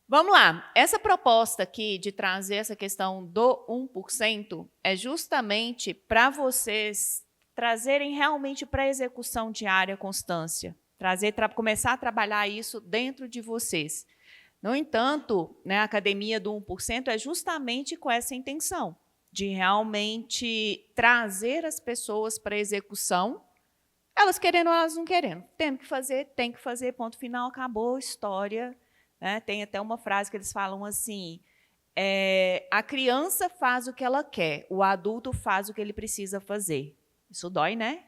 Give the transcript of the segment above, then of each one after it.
Vamos lá. Essa proposta aqui de trazer essa questão do 1% é justamente para vocês trazerem realmente para a execução diária a constância, começar a trabalhar isso dentro de vocês. No entanto, né, a academia do 1% é justamente com essa intenção, de realmente trazer as pessoas para a execução, elas querendo ou elas não querendo. Tendo que fazer, tem que fazer, ponto final, acabou, história. Né? Tem até uma frase que eles falam assim, a criança faz o que ela quer, o adulto faz o que ele precisa fazer. Isso dói, né?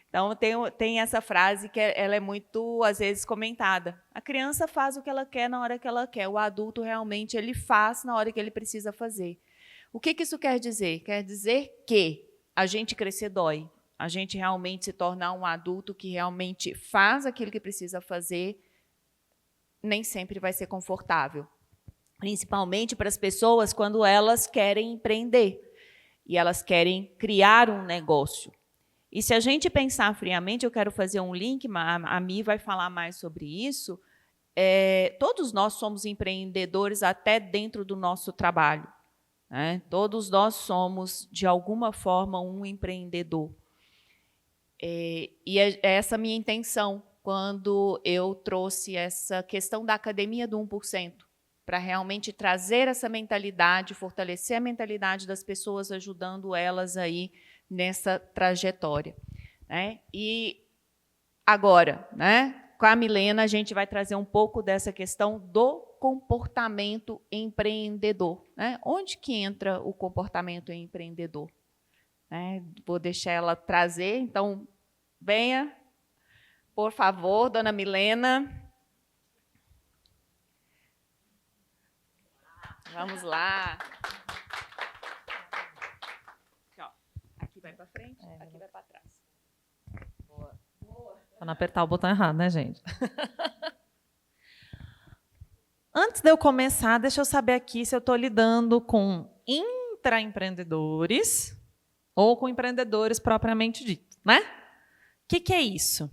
Então, tem essa frase que ela é muito, às vezes, comentada. A criança faz o que ela quer na hora que ela quer. O adulto, realmente, ele faz na hora que ele precisa fazer. O que isso quer dizer? Quer dizer que a gente crescer dói. A gente realmente se tornar um adulto que realmente faz aquilo que precisa fazer, nem sempre vai ser confortável. Principalmente para as pessoas quando elas querem empreender e elas querem criar um negócio. E se a gente pensar friamente, eu quero fazer um link, a Mi vai falar mais sobre isso, todos nós somos empreendedores até dentro do nosso trabalho. Né? Todos nós somos, de alguma forma, um empreendedor. E é essa a minha intenção, quando eu trouxe essa questão da academia do 1%, para realmente trazer essa mentalidade, fortalecer a mentalidade das pessoas, ajudando elas aí nessa trajetória. Né? E agora, né, com a Milena, a gente vai trazer um pouco dessa questão do comportamento empreendedor. Né? Onde que entra o comportamento empreendedor? Né? Vou deixar ela trazer, então, venha, por favor, dona Milena. Vamos lá. Aqui vai para frente, aqui vai para trás. Boa. Para não apertar o botão errado, né, gente? Antes de eu começar, deixa eu saber aqui se eu estou lidando com intraempreendedores ou com empreendedores propriamente ditos, né? O que é isso?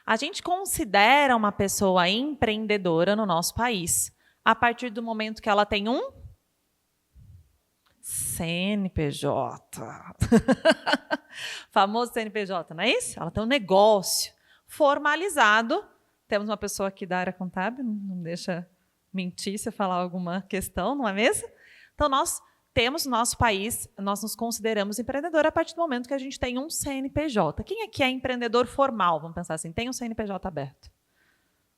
A gente considera uma pessoa empreendedora no nosso país a partir do momento que ela tem um CNPJ. Famoso CNPJ, não é isso? Ela tem um negócio formalizado. Temos uma pessoa aqui da área contábil, não deixa mentir se eu falar alguma questão, não é mesmo? Então, nós temos no nosso país, nós nos consideramos empreendedor a partir do momento que a gente tem um CNPJ. Quem aqui é empreendedor formal? Vamos pensar assim, tem um CNPJ aberto?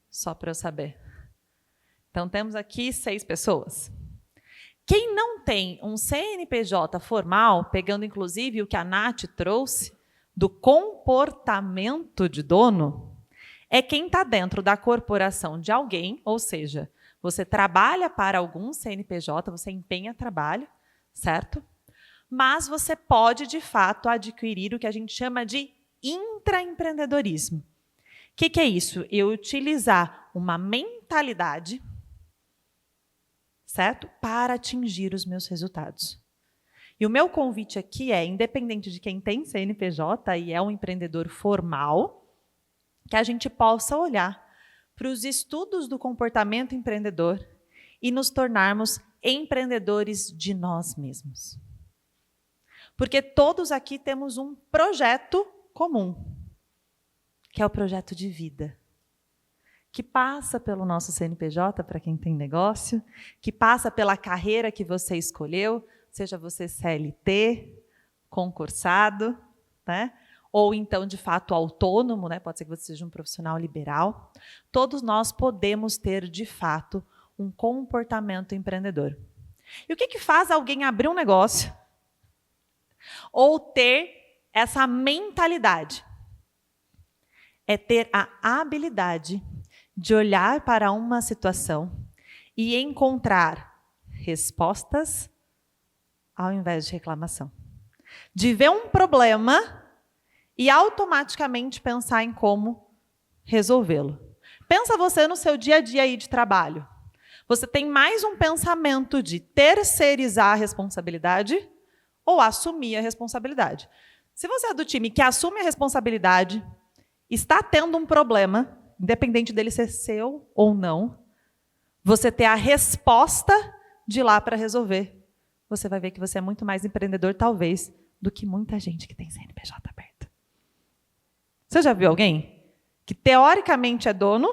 Só para eu saber. Então, temos aqui 6 pessoas. Quem não tem um CNPJ formal, pegando inclusive o que a Nath trouxe, do comportamento de dono, é quem está dentro da corporação de alguém, ou seja, você trabalha para algum CNPJ, você empenha trabalho, certo? Mas você pode, de fato, adquirir o que a gente chama de intraempreendedorismo. O que é isso? Eu utilizar uma mentalidade, certo? Para atingir os meus resultados. E o meu convite aqui é, independente de quem tem CNPJ e é um empreendedor formal, que a gente possa olhar para os estudos do comportamento empreendedor e nos tornarmos empreendedores de nós mesmos. Porque todos aqui temos um projeto comum, que é o projeto de vida, que passa pelo nosso CNPJ, para quem tem negócio, que passa pela carreira que você escolheu, seja você CLT, concursado, né? Ou então, de fato, autônomo, né? Pode ser que você seja um profissional liberal. Todos nós podemos ter, de fato, um comportamento empreendedor. E o que faz alguém abrir um negócio ou ter essa mentalidade? É ter a habilidade de olhar para uma situação e encontrar respostas ao invés de reclamação. De ver um problema e automaticamente pensar em como resolvê-lo. Pensa você no seu dia a dia aí de trabalho. Você tem mais um pensamento de terceirizar a responsabilidade ou assumir a responsabilidade. Se você é do time que assume a responsabilidade, está tendo um problema, independente dele ser seu ou não, você ter a resposta de lá para resolver. Você vai ver que você é muito mais empreendedor, talvez, do que muita gente que tem CNPJ aberto. Você já viu alguém que teoricamente é dono,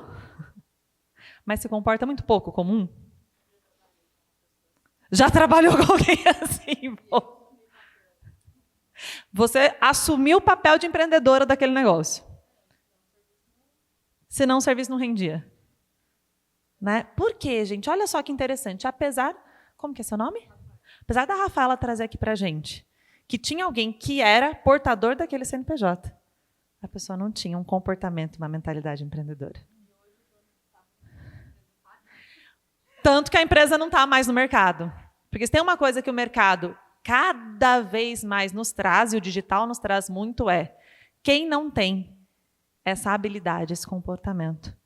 mas se comporta muito pouco como um? Já trabalhou com alguém assim? Pô. Você assumiu o papel de empreendedora daquele negócio. Senão o serviço não rendia. Né? Por quê, gente? Olha só que interessante. Apesar... Como que é seu nome? Apesar da Rafaela trazer aqui para a gente que tinha alguém que era portador daquele CNPJ, a pessoa não tinha um comportamento, uma mentalidade empreendedora. Tanto que a empresa não está mais no mercado. Porque se tem uma coisa que o mercado cada vez mais nos traz, e o digital nos traz muito, é quem não tem essa habilidade, esse comportamento,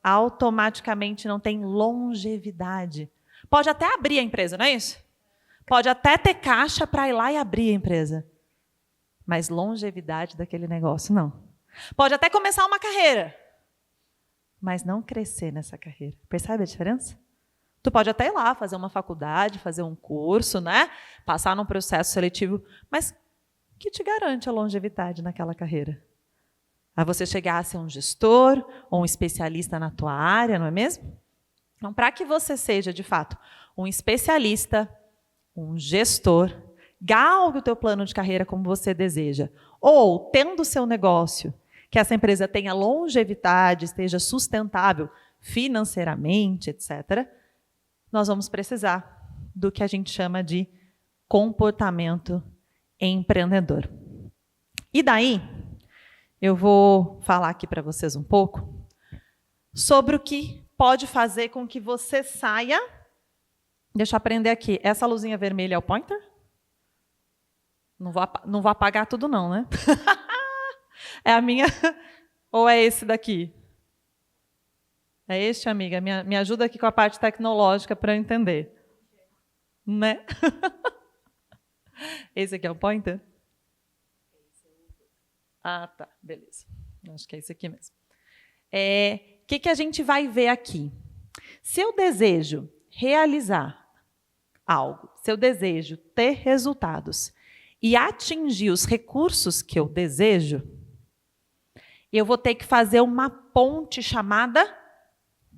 automaticamente não tem longevidade. Pode até abrir a empresa, não é isso? Pode até ter caixa para ir lá e abrir a empresa. Mas longevidade daquele negócio, não. Pode até começar uma carreira, mas não crescer nessa carreira. Percebe a diferença? Tu pode até ir lá, fazer uma faculdade, fazer um curso, né? Passar num processo seletivo, mas que te garante a longevidade naquela carreira? A você chegar a ser um gestor ou um especialista na tua área, não é mesmo? Então, para que você seja, de fato, um especialista, um gestor, galgue o teu plano de carreira como você deseja, ou, tendo o seu negócio, que essa empresa tenha longevidade, esteja sustentável financeiramente, etc., nós vamos precisar do que a gente chama de comportamento empreendedor. E daí, eu vou falar aqui para vocês um pouco sobre o que pode fazer com que você saia... Deixa eu aprender aqui. Essa luzinha vermelha é o pointer? Não vou apagar tudo não, né? É a minha... Ou é esse daqui? É este, amiga. Me ajuda aqui com a parte tecnológica para eu entender. Né? Esse aqui é o pointer? Ah, tá. Beleza. Acho que é esse aqui mesmo. O que a gente vai ver aqui? Se eu desejo realizar algo, se eu desejo ter resultados e atingir os recursos que eu desejo, eu vou ter que fazer uma ponte chamada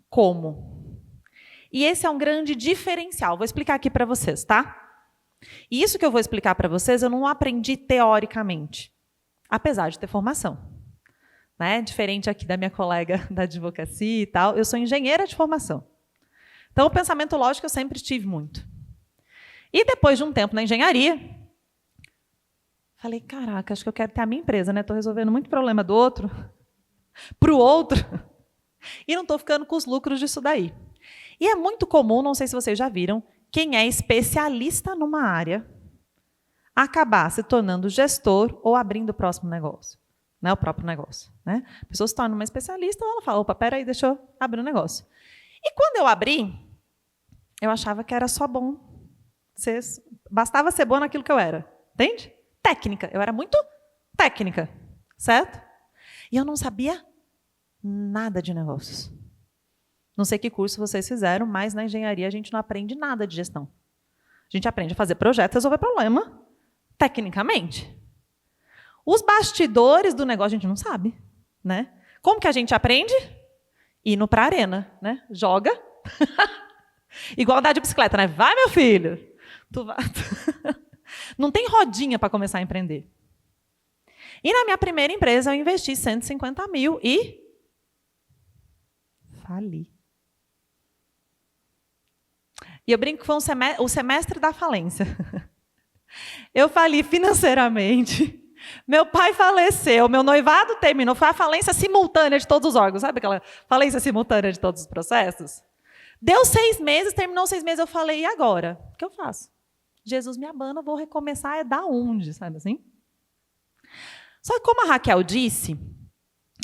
como. E esse é um grande diferencial. Vou explicar aqui para vocês, tá? E isso que eu vou explicar para vocês, eu não aprendi teoricamente, apesar de ter formação. Né? Diferente aqui da minha colega da advocacia e tal, eu sou engenheira de formação. Então, o pensamento lógico eu sempre tive muito. E depois de um tempo na engenharia, falei, caraca, acho que eu quero ter a minha empresa, né? Estou resolvendo muito problema do outro, para o outro, e não estou ficando com os lucros disso daí. E é muito comum, não sei se vocês já viram, quem é especialista numa área acabar se tornando gestor ou abrindo o próximo negócio. Né, o próprio negócio. Né? A pessoa se torna uma especialista, ela fala, opa, peraí, deixa eu abrir um negócio. E quando eu abri, eu achava que era só bom. Bastava ser boa naquilo que eu era. Entende? Técnica. Eu era muito técnica. Certo? E eu não sabia nada de negócios. Não sei que curso vocês fizeram, mas na engenharia a gente não aprende nada de gestão. A gente aprende a fazer projeto, resolver problema, tecnicamente. Os bastidores do negócio a gente não sabe, né? Como que a gente aprende? Indo para a arena, né? Joga. Igual andar de bicicleta, né? Vai, meu filho. Tu vai. Não tem rodinha para começar a empreender. E na minha primeira empresa eu investi 150 mil e fali. E eu brinco que foi o semestre da falência. Eu fali financeiramente. Meu pai faleceu, meu noivado terminou, foi a falência simultânea de todos os órgãos, sabe aquela falência simultânea de todos os processos? Deu 6 meses, terminou 6 meses, eu falei, e agora? O que eu faço? Jesus me abana, vou recomeçar, é da onde, sabe assim? Só que como a Raquel disse,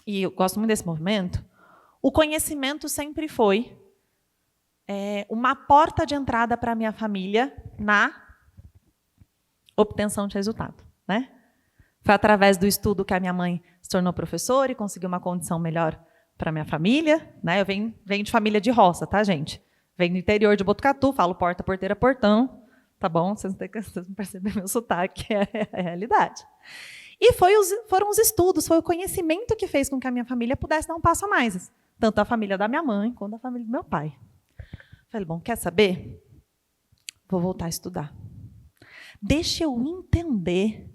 e eu gosto muito desse movimento, o conhecimento sempre foi uma porta de entrada para a minha família na obtenção de resultado, né? Foi através do estudo que a minha mãe se tornou professora e conseguiu uma condição melhor para minha família, né? Eu venho de família de roça, tá, gente? Venho do interior de Botucatu, falo porta, porteira, portão, tá bom? Vocês não percebem meu sotaque, é a realidade. E foram os estudos, foi o conhecimento que fez com que a minha família pudesse dar um passo a mais, tanto a família da minha mãe quanto a família do meu pai. Falei, bom, quer saber? Vou voltar a estudar. Deixa eu entender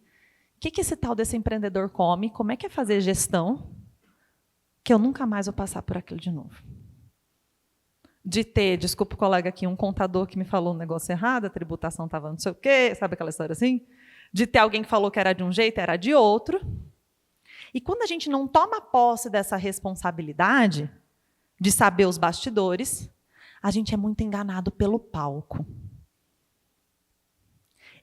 o que esse tal desse empreendedor come, como é que é fazer gestão, que eu nunca mais vou passar por aquilo de novo. De ter, desculpa o colega aqui, um contador que me falou um negócio errado, a tributação estava não sei o quê, sabe aquela história assim? De ter alguém que falou que era de um jeito, era de outro. E quando a gente não toma posse dessa responsabilidade de saber os bastidores, a gente é muito enganado pelo palco.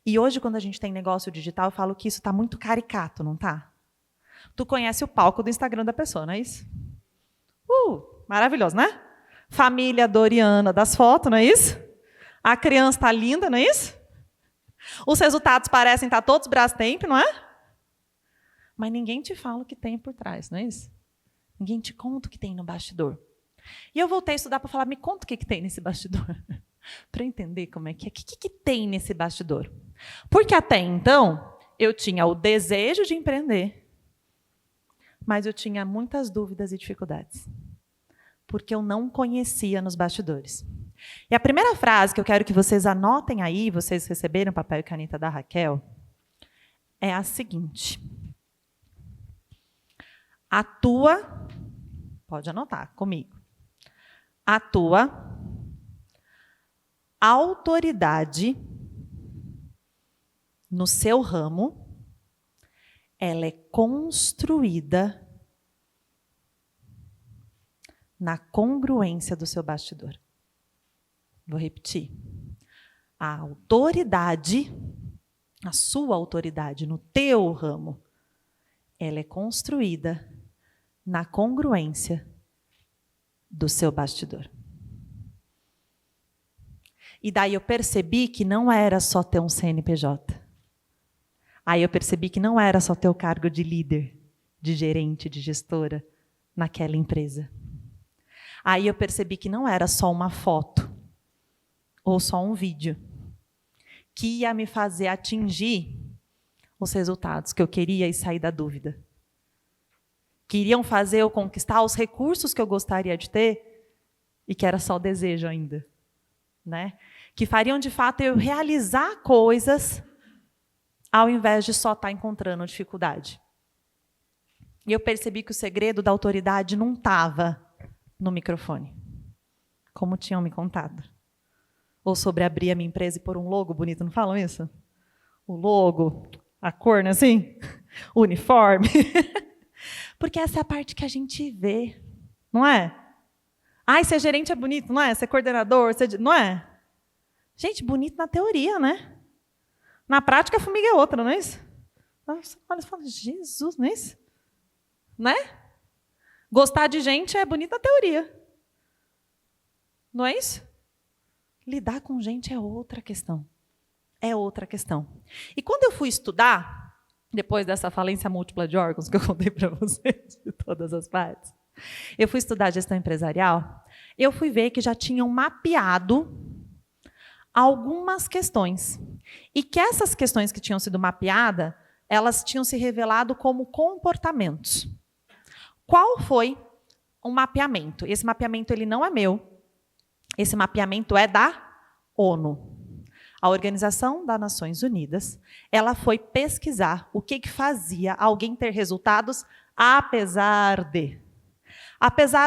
E hoje, quando a gente tem negócio digital, eu falo que isso está muito caricato, não está? Tu conhece o palco do Instagram da pessoa, não é isso? Maravilhoso, né? Família Doriana das fotos, não é isso? A criança está linda, não é isso? Os resultados parecem estar todos Brastemp, não é? Mas ninguém te fala o que tem por trás, não é isso? Ninguém te conta o que tem no bastidor. E eu voltei a estudar para falar, me conta o que tem nesse bastidor. Para entender como é que é. O que tem nesse bastidor? Porque até então, eu tinha o desejo de empreender, mas eu tinha muitas dúvidas e dificuldades. Porque eu não conhecia nos bastidores. E a primeira frase que eu quero que vocês anotem aí, vocês receberam papel e caneta da Raquel, é a seguinte. A tua, pode anotar comigo, a tua autoridade no seu ramo, ela é construída na congruência do seu bastidor. Vou repetir. A autoridade, a sua autoridade no teu ramo, ela é construída na congruência do seu bastidor. E daí eu percebi que não era só ter um CNPJ. Aí eu percebi que não era só ter o cargo de líder, de gerente, de gestora naquela empresa. Aí eu percebi que não era só uma foto ou só um vídeo que ia me fazer atingir os resultados que eu queria e sair da dúvida. Que iriam fazer eu conquistar os recursos que eu gostaria de ter e que era só desejo ainda. Né? Que fariam, de fato, eu realizar coisas ao invés de só estar encontrando dificuldade. E eu percebi que o segredo da autoridade não estava no microfone, como tinham me contado. Ou sobre abrir a minha empresa e pôr um logo bonito, não falam isso? O logo, a cor, não é assim? O uniforme. Porque essa é a parte que a gente vê, não é? Ai, ser gerente é bonito, não é? Ser coordenador, não é? Gente, bonito na teoria, né? Na prática, a formiga é outra, não é isso? Você olha e fala, Jesus, não é isso? Né? Gostar de gente é bonito na teoria. Não é isso? Lidar com gente é outra questão. É outra questão. E quando eu fui estudar, depois dessa falência múltipla de órgãos que eu contei para vocês, de todas as partes, eu fui estudar gestão empresarial, eu fui ver que já tinham mapeado algumas questões. E que essas questões que tinham sido mapeadas, elas tinham se revelado como comportamentos. Qual foi o mapeamento? Esse mapeamento ele não é meu. Esse mapeamento é da ONU. A Organização das Nações Unidas, ela foi pesquisar o que fazia alguém ter resultados apesar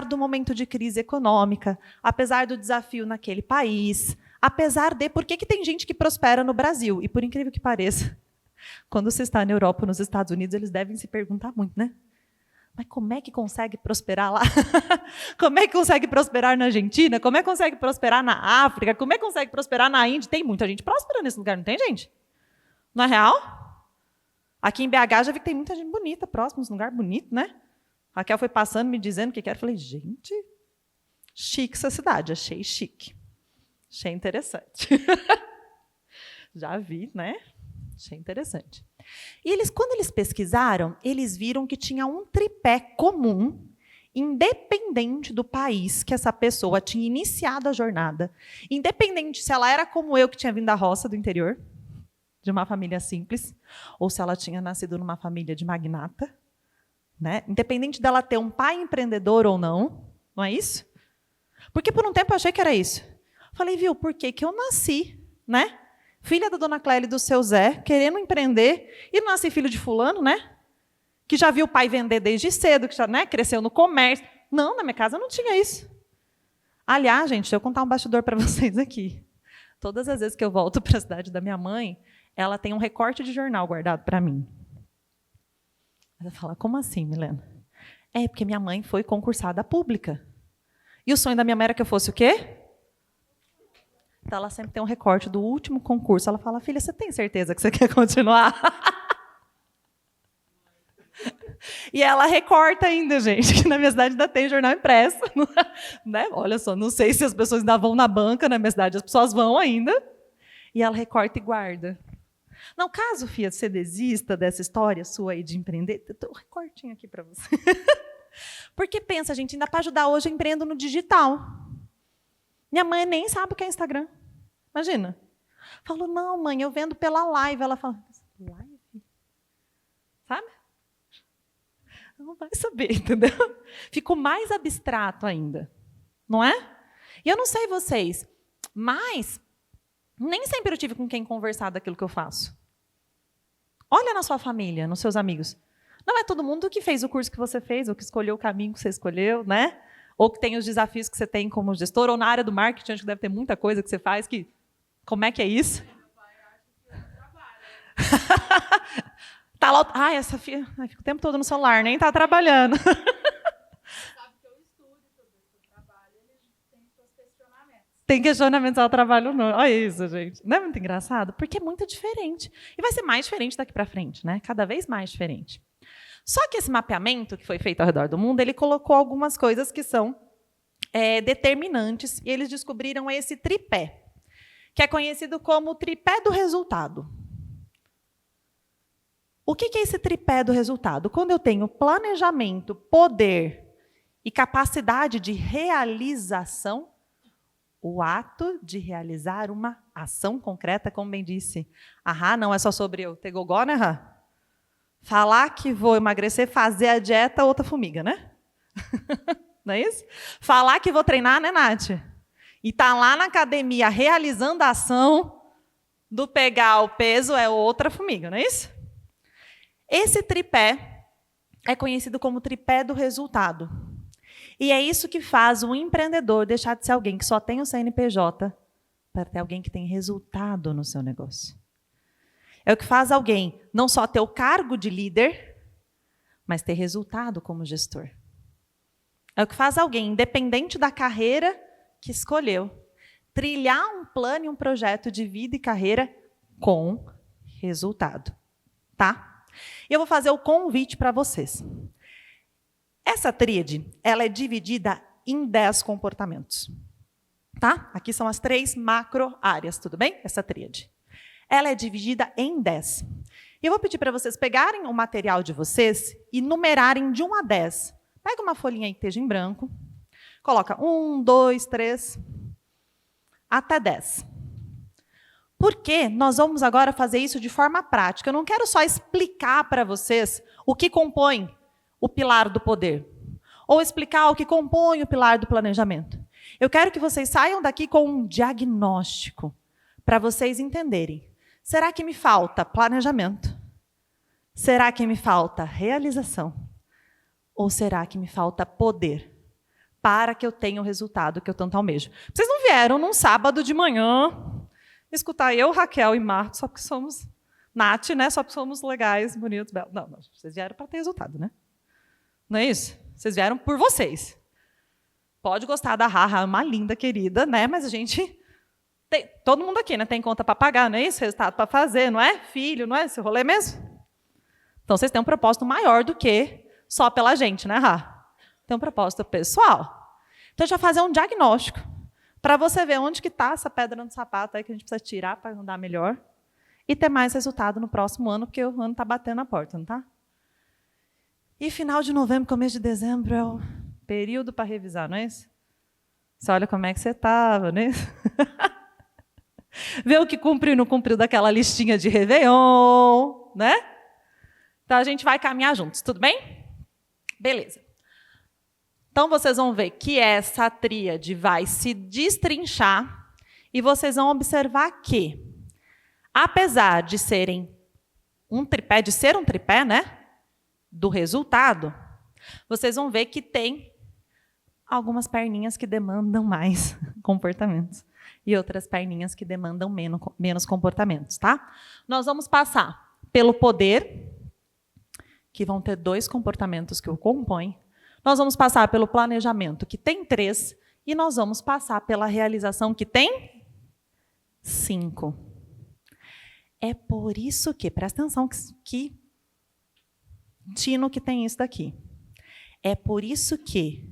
do momento de crise econômica, apesar do desafio naquele país, apesar de por que tem gente que prospera no Brasil. E por incrível que pareça, quando você está na Europa ou nos Estados Unidos, eles devem se perguntar muito, né? Mas como é que consegue prosperar lá? Como é que consegue prosperar na Argentina? Como é que consegue prosperar na África? Como é que consegue prosperar na Índia? Tem muita gente próspera nesse lugar, não tem, gente? Não é real? Aqui em BH já vi que tem muita gente bonita, próxima, um lugar bonito, né? A Raquel foi passando, me dizendo o que era. Eu falei, gente, chique essa cidade. Achei chique. Achei interessante. Já vi, né? Achei interessante. E quando eles pesquisaram, eles viram que tinha um tripé comum independente do país que essa pessoa tinha iniciado a jornada, independente se ela era como eu, que tinha vindo da roça do interior, de uma família simples, ou se ela tinha nascido numa família de magnata, né? Independente dela ter um pai empreendedor ou não é isso? Porque por um tempo eu achei que era isso. Falei, viu, por que que eu nasci, né? Filha da dona Clélia e do seu Zé, querendo empreender, e não nasci filho de fulano, né? Que já viu o pai vender desde cedo, que já, né, cresceu no comércio. Não, na minha casa não tinha isso. Aliás, gente, deixa eu contar um bastidor para vocês aqui. Todas as vezes que eu volto para a cidade da minha mãe, ela tem um recorte de jornal guardado para mim. Ela fala, como assim, Milena? É, porque minha mãe foi concursada pública. E o sonho da minha mãe era que eu fosse o quê? Então, ela sempre tem um recorte do último concurso. Ela fala, filha, você tem certeza que você quer continuar? E ela recorta ainda, gente, que na minha cidade ainda tem jornal impresso. Né? Olha só, não sei se as pessoas ainda vão na banca, na minha cidade as pessoas vão ainda. E ela recorta e guarda. Não, caso, filha, você desista dessa história sua aí de empreender, tem um recortinho aqui para você. Porque pensa, gente, ainda para ajudar hoje eu empreendo no digital. Minha mãe nem sabe o que é Instagram. Imagina. Falou, não, mãe, eu vendo pela live. Ela fala, live? Sabe? Não vai saber, entendeu? Ficou mais abstrato ainda, não é? E eu não sei vocês, mas nem sempre eu tive com quem conversar daquilo que eu faço. Olha na sua família, nos seus amigos. Não é todo mundo que fez o curso que você fez, ou que escolheu o caminho que você escolheu, né? Ou que tem os desafios que você tem como gestor, ou na área do marketing, acho que deve ter muita coisa que você faz que... Como é que é isso? Tá lá, ai, essa filha, fica o tempo todo no celular, nem está trabalhando. Sabe que eu estudo tudo isso, eu trabalho, eles têm seus questionamentos. Tem questionamentos ao trabalho, não. Olha isso, gente. Não é muito engraçado? Porque é muito diferente. E vai ser mais diferente daqui para frente, né? Cada vez mais diferente. Só que esse mapeamento que foi feito ao redor do mundo, ele colocou algumas coisas que são determinantes, e eles descobriram esse tripé, que é conhecido como o tripé do resultado. O que é esse tripé do resultado? Quando eu tenho planejamento, poder e capacidade de realização, o ato de realizar uma ação concreta, como bem disse. Não é só sobre eu ter gogó, né, Rá? Falar que vou emagrecer, fazer a dieta, outra formiga, né? Não é isso? Falar que vou treinar, né, Nath? E estar lá na academia realizando a ação do pegar o peso é outra formiga, não é isso? Esse tripé é conhecido como tripé do resultado. E é isso que faz o empreendedor deixar de ser alguém que só tem o CNPJ para ter alguém que tem resultado no seu negócio. É o que faz alguém não só ter o cargo de líder, mas ter resultado como gestor. É o que faz alguém, independente da carreira que escolheu, trilhar um plano e um projeto de vida e carreira com resultado. Tá? E eu vou fazer o convite para vocês. Essa tríade, ela é dividida em 10 comportamentos. Tá? Aqui são as 3 macro-áreas, tudo bem? Essa tríade. Ela é dividida em 10. E eu vou pedir para vocês pegarem o material de vocês e numerarem de 1 a 10. Pega uma folhinha aí que esteja em branco. Coloca 1, 2, 3, até 10. Porque nós vamos agora fazer isso de forma prática. Eu não quero só explicar para vocês o que compõe o pilar do poder, ou explicar o que compõe o pilar do planejamento. Eu quero que vocês saiam daqui com um diagnóstico, para vocês entenderem. Será que me falta planejamento? Será que me falta realização? Ou será que me falta poder para que eu tenha o resultado que eu tanto almejo? Vocês não vieram num sábado de manhã escutar eu, Raquel e Marcos, só porque somos Nath, né? Só porque somos legais, bonitos, belos. Não, vocês vieram para ter resultado, né? Não é isso? Vocês vieram por vocês. Pode gostar da Raha, uma linda, querida, né? Mas a gente tem, todo mundo aqui, né? Tem conta para pagar, não é isso? Resultado para fazer, não é? Filho, não é esse rolê mesmo? Então vocês têm um propósito maior do que só pela gente, né, Raha? Tem um propósito pessoal. Então, a gente vai fazer um diagnóstico para você ver onde que está essa pedra no sapato aí que a gente precisa tirar para andar melhor e ter mais resultado no próximo ano, porque o ano está batendo na porta, não está? E final de novembro, começo de dezembro é o Período para revisar, não é isso? Você olha como é que você estava, né? Vê o que cumpriu e não cumpriu daquela listinha de Réveillon, né? Então, a gente vai caminhar juntos, tudo bem? Beleza. Então, vocês vão ver que essa tríade vai se destrinchar e vocês vão observar que, apesar de serem um tripé, né? Do resultado, vocês vão ver que tem algumas perninhas que demandam mais comportamentos e outras perninhas que demandam menos comportamentos, tá? Nós vamos passar pelo poder, que vão ter 2 comportamentos que o compõem. Nós vamos passar pelo planejamento, que tem 3, e nós vamos passar pela realização, que tem 5. É por isso que, presta atenção que tino que tem isso daqui. É por isso que,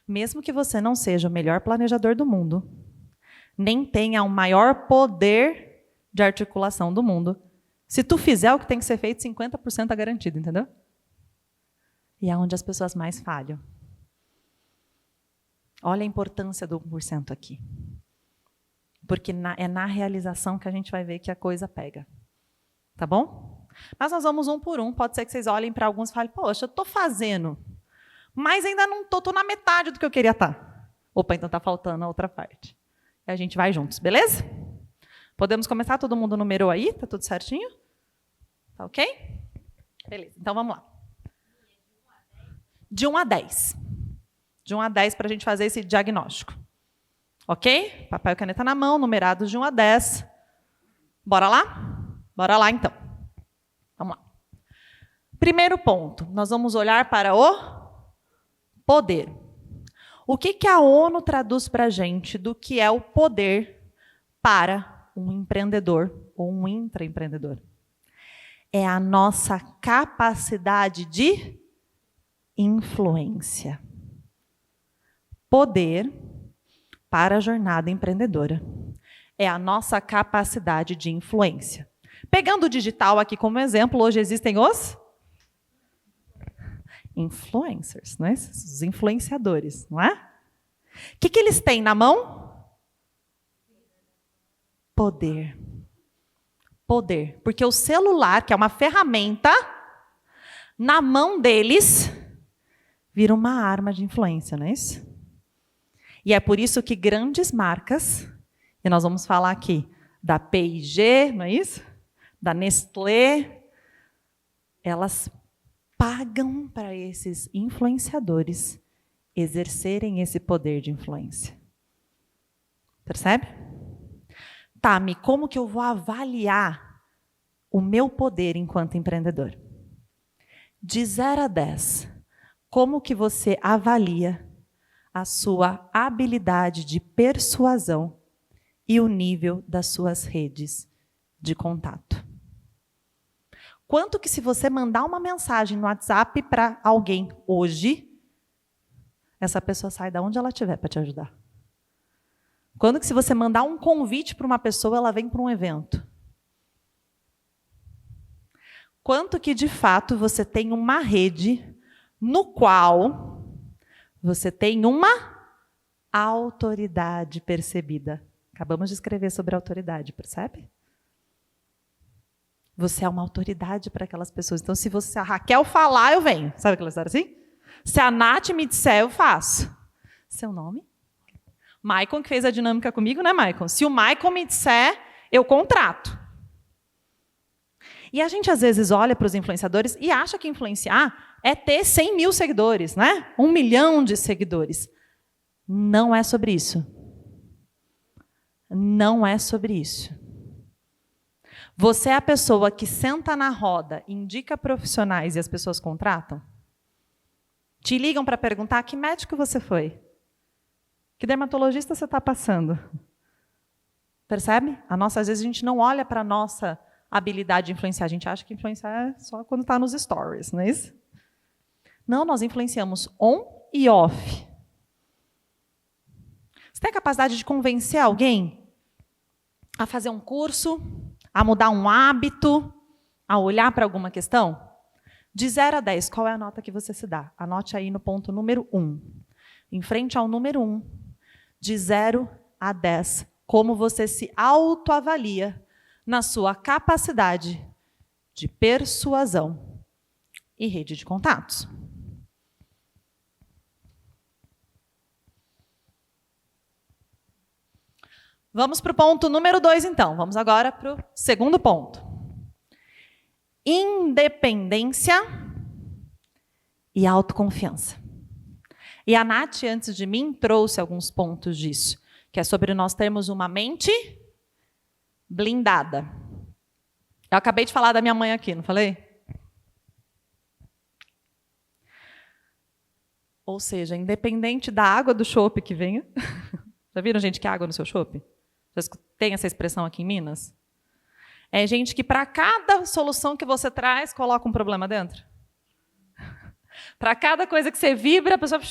mesmo que você não seja o melhor planejador do mundo, nem tenha o maior poder de articulação do mundo, se tu fizer o que tem que ser feito, 50% é garantido, entendeu? E é onde as pessoas mais falham. Olha a importância do 1% aqui. Porque é na realização que a gente vai ver que a coisa pega. Tá bom? Mas nós vamos um por um. Pode ser que vocês olhem para alguns e falem, poxa, eu estou fazendo, mas ainda não estou na metade do que eu queria estar. Opa, então está faltando a outra parte. E a gente vai juntos, beleza? Podemos começar? Todo mundo numerou aí? Tá tudo certinho? Tá ok? Beleza, então vamos lá. De 1 a 10. De 1 a 10 para a gente fazer esse diagnóstico. Ok? Papel e caneta na mão, numerados de 1 a 10. Bora lá? Bora lá, então. Vamos lá. Primeiro ponto, nós vamos olhar para o poder. O que a ONU traduz para a gente do que é o poder para um empreendedor ou um intraempreendedor? É a nossa capacidade de influência. Poder para a jornada empreendedora. É a nossa capacidade de influência. Pegando o digital aqui como exemplo, hoje existem os influencers, não é? Os influenciadores, não é? O que eles têm na mão? Poder. Poder. Porque o celular, que é uma ferramenta, na mão deles, vira uma arma de influência, não é isso? E é por isso que grandes marcas, e nós vamos falar aqui da P&G, não é isso? Da Nestlé, elas pagam para esses influenciadores exercerem esse poder de influência. Percebe? Tami, como que eu vou avaliar o meu poder enquanto empreendedor? De 0 a 10, como que você avalia a sua habilidade de persuasão e o nível das suas redes de contato? Quanto que se você mandar uma mensagem no WhatsApp para alguém hoje, essa pessoa sai de onde ela estiver para te ajudar? Quando que se você mandar um convite para uma pessoa, ela vem para um evento? Quanto que de fato você tem uma rede no qual você tem uma autoridade percebida? Acabamos de escrever sobre autoridade, percebe? Você é uma autoridade para aquelas pessoas. Então, se a Raquel falar, eu venho. Sabe aquela história assim? Se a Nath me disser, eu faço. Seu nome? Maicon, que fez a dinâmica comigo, né, Maicon? Se o Maicon me disser, eu contrato. E a gente, às vezes, olha para os influenciadores e acha que influenciar é ter 100 mil seguidores, né? 1 milhão de seguidores. Não é sobre isso. Não é sobre isso. Você é a pessoa que senta na roda, indica profissionais e as pessoas contratam? Te ligam para perguntar que médico você foi? Que dermatologista você está passando? Percebe? Às vezes a gente não olha para a nossa habilidade de influenciar. A gente acha que influenciar é só quando está nos stories, não é isso? Não, nós influenciamos on e off. Você tem a capacidade de convencer alguém a fazer um curso, a mudar um hábito, a olhar para alguma questão? De 0 a 10, qual é a nota que você se dá? Anote aí no ponto número 1. em frente ao número 1, de 0 a 10, como você se autoavalia na sua capacidade de persuasão e rede de contatos. Vamos para o ponto número 2, então. Vamos agora para o segundo ponto. Independência e autoconfiança. E a Nath, antes de mim, trouxe alguns pontos disso, que é sobre nós termos uma mente blindada. Eu acabei de falar da minha mãe aqui, não falei? Ou seja, independente da água do chopp que venha. Já viram gente que água no seu chopp? Já tem essa expressão aqui em Minas? É gente que, para cada solução que você traz, coloca um problema dentro. Para cada coisa que você vibra, a pessoa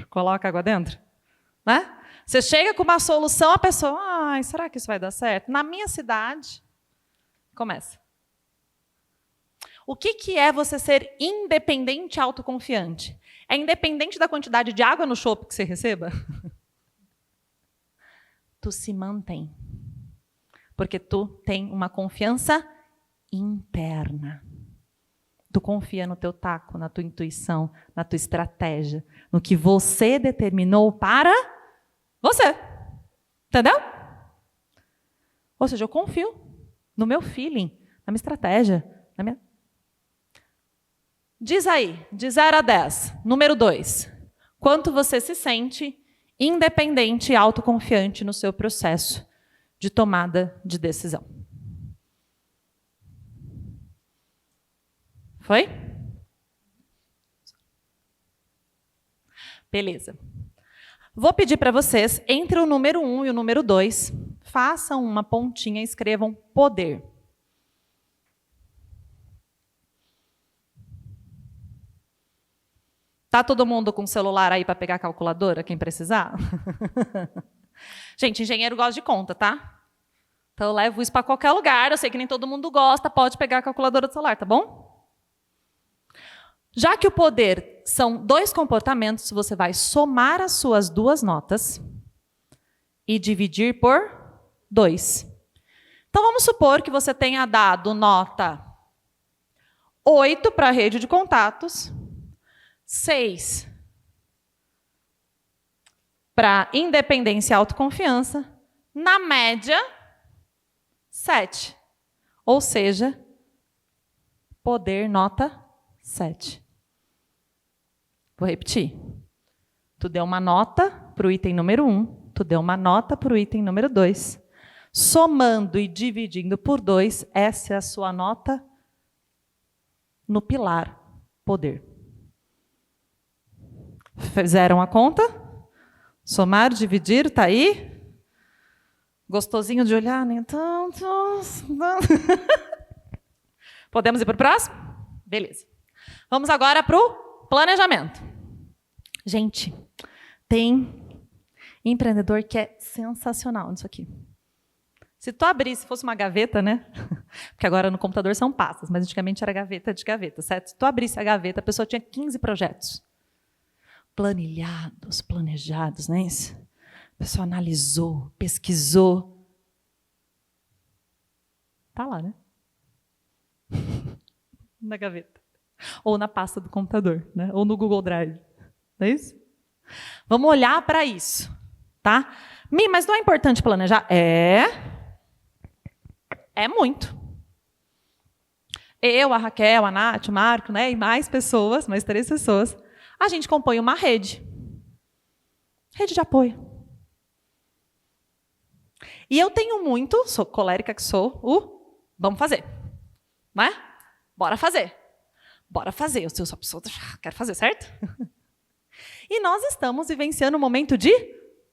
coloca água dentro. Né? Você chega com uma solução, a pessoa, ai, será que isso vai dar certo? Na minha cidade, começa. O que é você ser independente e autoconfiante? É independente da quantidade de água no chopp que você receba? Tu se mantém. Porque tu tem uma confiança interna. Tu confia no teu taco, na tua intuição, na tua estratégia, no que você determinou para você. Entendeu? Ou seja, eu confio no meu feeling, na minha estratégia. Na minha... Diz aí, de 0 a 10, número 2. Quanto você se sente independente e autoconfiante no seu processo de tomada de decisão. Foi? Beleza. Vou pedir para vocês, entre o número 1 e o número 2, façam uma pontinha e escrevam poder. Tá todo mundo com o celular aí para pegar a calculadora, quem precisar? Gente, engenheiro gosta de conta, tá? Então eu levo isso para qualquer lugar, eu sei que nem todo mundo gosta, pode pegar a calculadora do celular, tá bom? Já que o poder são 2 comportamentos, você vai somar as suas 2 notas e dividir por 2. Então vamos supor que você tenha dado nota 8 para a rede de contatos, 6 para independência e autoconfiança, na média, 7. Ou seja, poder nota 7. Vou repetir. Tu deu uma nota para o item número 1, tu deu uma nota para o item número 2. Somando e dividindo por 2, essa é a sua nota no pilar poder. Fizeram a conta? Somar, dividir, está aí? Gostosinho de olhar, nem tanto. Podemos ir para o próximo? Beleza. Vamos agora para o planejamento. Gente, tem empreendedor que é sensacional nisso aqui. Se tu abrir, se fosse uma gaveta, né? Porque agora no computador são pastas, mas antigamente era gaveta de gaveta, certo? Se tu abrisse a gaveta, a pessoa tinha 15 projetos. Planilhados, planejados, não é isso? A pessoa analisou, pesquisou. Tá lá, né? Na gaveta. Ou na pasta do computador, né? Ou no Google Drive. Não é isso? Vamos olhar para isso, tá? Mas não é importante planejar? É muito. Eu, a Raquel, a Nath, o Marco, né? E mais pessoas, mais 3 pessoas. A gente compõe uma rede. Rede de apoio. E eu tenho muito, sou colérica que sou, vamos fazer. Não é? Bora fazer. Bora fazer. Eu sou a pessoa, quero fazer, certo? E nós estamos vivenciando um momento de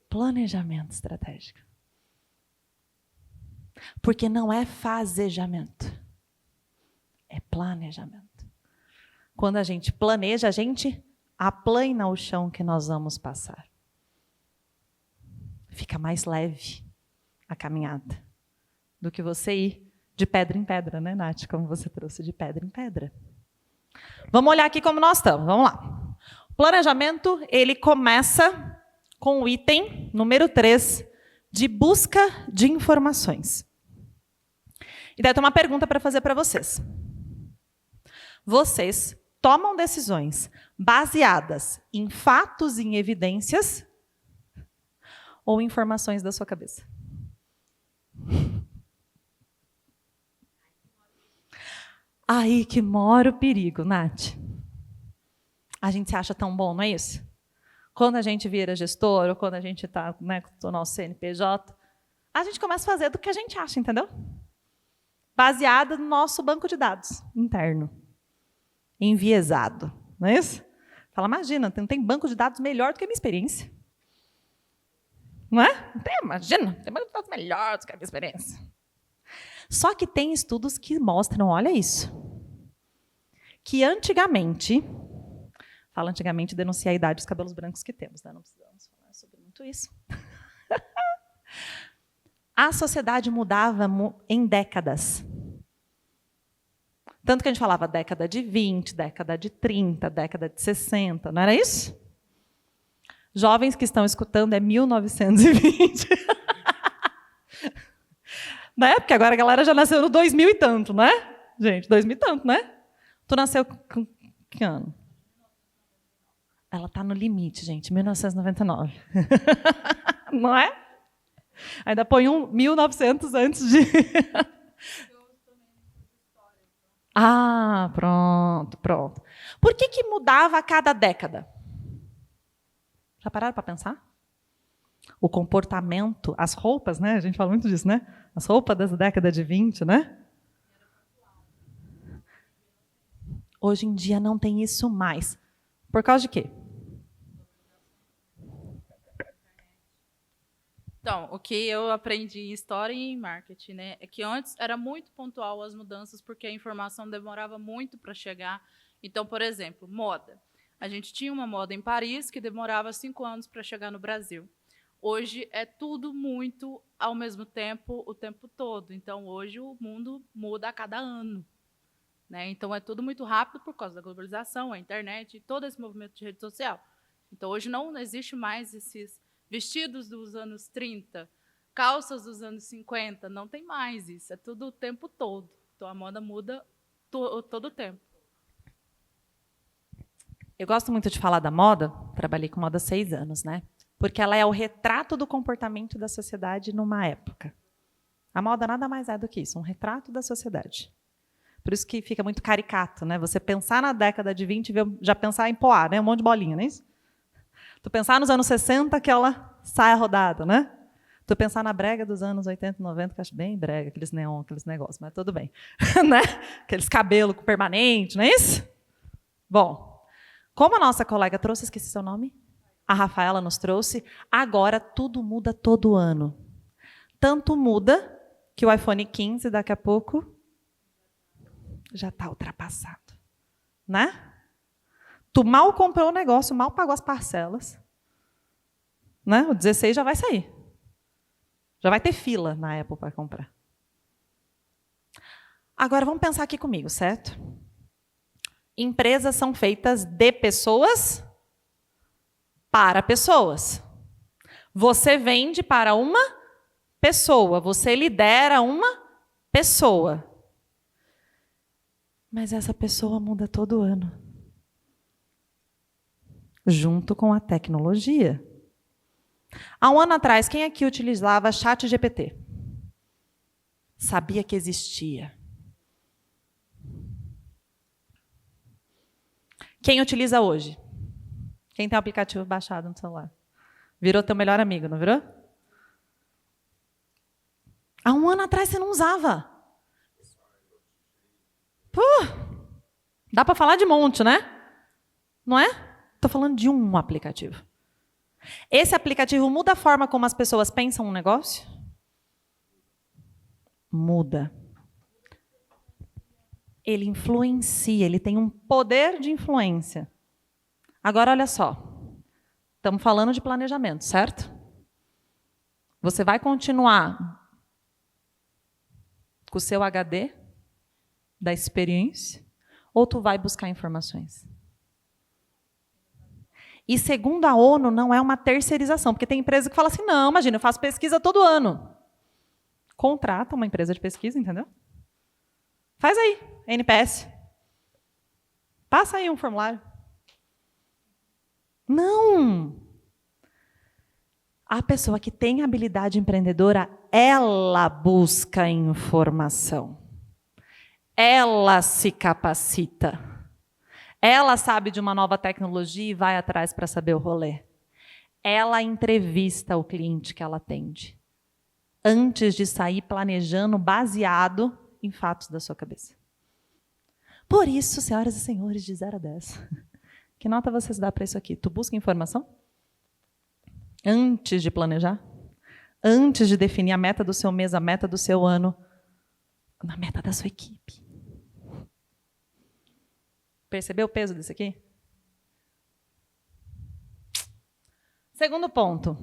planejamento estratégico. Porque não é fazejamento. É planejamento. Quando a gente planeja, a gente aplana o chão que nós vamos passar. Fica mais leve a caminhada do que você ir de pedra em pedra, né, Nath? Como você trouxe de pedra em pedra. Vamos olhar aqui como nós estamos. Vamos lá. Planejamento, ele começa com o item número 3, de busca de informações. E daí eu tenho uma pergunta para fazer para vocês. Vocês tomam decisões baseadas em fatos e em evidências ou informações da sua cabeça? Aí que mora o perigo, Nath. A gente se acha tão bom, não é isso? Quando a gente vira gestor, ou quando a gente está, né, com o nosso CNPJ, a gente começa a fazer do que a gente acha, entendeu? Baseada no nosso banco de dados interno. Enviesado, não é isso? Fala, imagina, não tem banco de dados melhor do que a minha experiência. Não é? Não tem, imagina, tem banco de dados melhor do que a minha experiência. Só que tem estudos que mostram, olha isso, que antigamente, fala antigamente, denuncia a idade dos cabelos brancos que temos, né? Não precisamos falar sobre muito isso. A sociedade mudava em décadas. Tanto que a gente falava década de 20, década de 30, década de 60, não era isso? Jovens que estão escutando, é 1920. Né? Porque agora a galera já nasceu no 2000 e tanto, né? Gente, 2000 e tanto, né? Tu nasceu com que ano? Ela está no limite, gente, 1999. Não é? Ainda põe 1900 antes de... Ah, pronto. Por que mudava a cada década? Já pararam para pensar? O comportamento, as roupas, né? A gente fala muito disso, né? As roupas da década de 20, né? Hoje em dia não tem isso mais. Por causa de quê? Então, o que eu aprendi em história e em marketing, né, é que antes era muito pontual as mudanças, porque a informação demorava muito para chegar. Então, por exemplo, moda. A gente tinha uma moda em Paris que demorava 5 anos para chegar no Brasil. Hoje é tudo muito ao mesmo tempo, o tempo todo. Então, hoje o mundo muda a cada ano, né? Então, é tudo muito rápido por causa da globalização, a internet e todo esse movimento de rede social. Então, hoje não existe mais esses vestidos dos anos 30, calças dos anos 50, não tem mais isso. É tudo o tempo todo. Então, a moda muda todo o tempo. Eu gosto muito de falar da moda, trabalhei com moda há 6 anos, né? Porque ela é o retrato do comportamento da sociedade numa época. A moda nada mais é do que isso, um retrato da sociedade. Por isso que fica muito caricato, né? Você pensar na década de 20 e já pensar em poá, né? Um monte de bolinha, não é isso? Tu pensar nos anos 60, aquela saia rodada, né? Tu pensar na brega dos anos 80 e 90, que eu acho bem brega, aqueles neon, aqueles negócios, mas tudo bem. Né? Aqueles cabelos permanentes, não é isso? Bom, como a nossa colega trouxe, esqueci seu nome? A Rafaela nos trouxe, agora tudo muda todo ano. Tanto muda que o iPhone 15, daqui a pouco, já está ultrapassado. Né? Tu mal comprou o negócio, mal pagou as parcelas. Né? O 16 já vai sair. Já vai ter fila na Apple para comprar. Agora, vamos pensar aqui comigo, certo? Empresas são feitas de pessoas para pessoas. Você vende para uma pessoa, você lidera uma pessoa. Mas essa pessoa muda todo ano. Junto com a tecnologia. Há um ano atrás, quem aqui utilizava ChatGPT? Sabia que existia. Quem utiliza hoje? Quem tem o aplicativo baixado no celular? Virou teu melhor amigo, não virou? Há um ano atrás você não usava. Dá para falar de monte, né? Não é? Estou falando de um aplicativo. Esse aplicativo muda a forma como as pessoas pensam um negócio? Muda. Ele influencia, ele tem um poder de influência. Agora, olha só. Estamos falando de planejamento, certo? Você vai continuar com o seu HD da experiência ou tu vai buscar informações? E, segundo a ONU, não é uma terceirização, porque tem empresa que fala assim, não, imagina, eu faço pesquisa todo ano. Contrata uma empresa de pesquisa, entendeu? Faz aí, NPS. Passa aí um formulário. Não! A pessoa que tem habilidade empreendedora, ela busca informação. Ela se capacita. Ela sabe de uma nova tecnologia e vai atrás para saber o rolê. Ela entrevista o cliente que ela atende, antes de sair planejando baseado em fatos da sua cabeça. Por isso, senhoras e senhores, de 0 a 10, que nota vocês dão para isso aqui? Tu busca informação? Antes de planejar? Antes de definir a meta do seu mês, a meta do seu ano, a meta da sua equipe. Percebeu o peso disso aqui? Segundo ponto.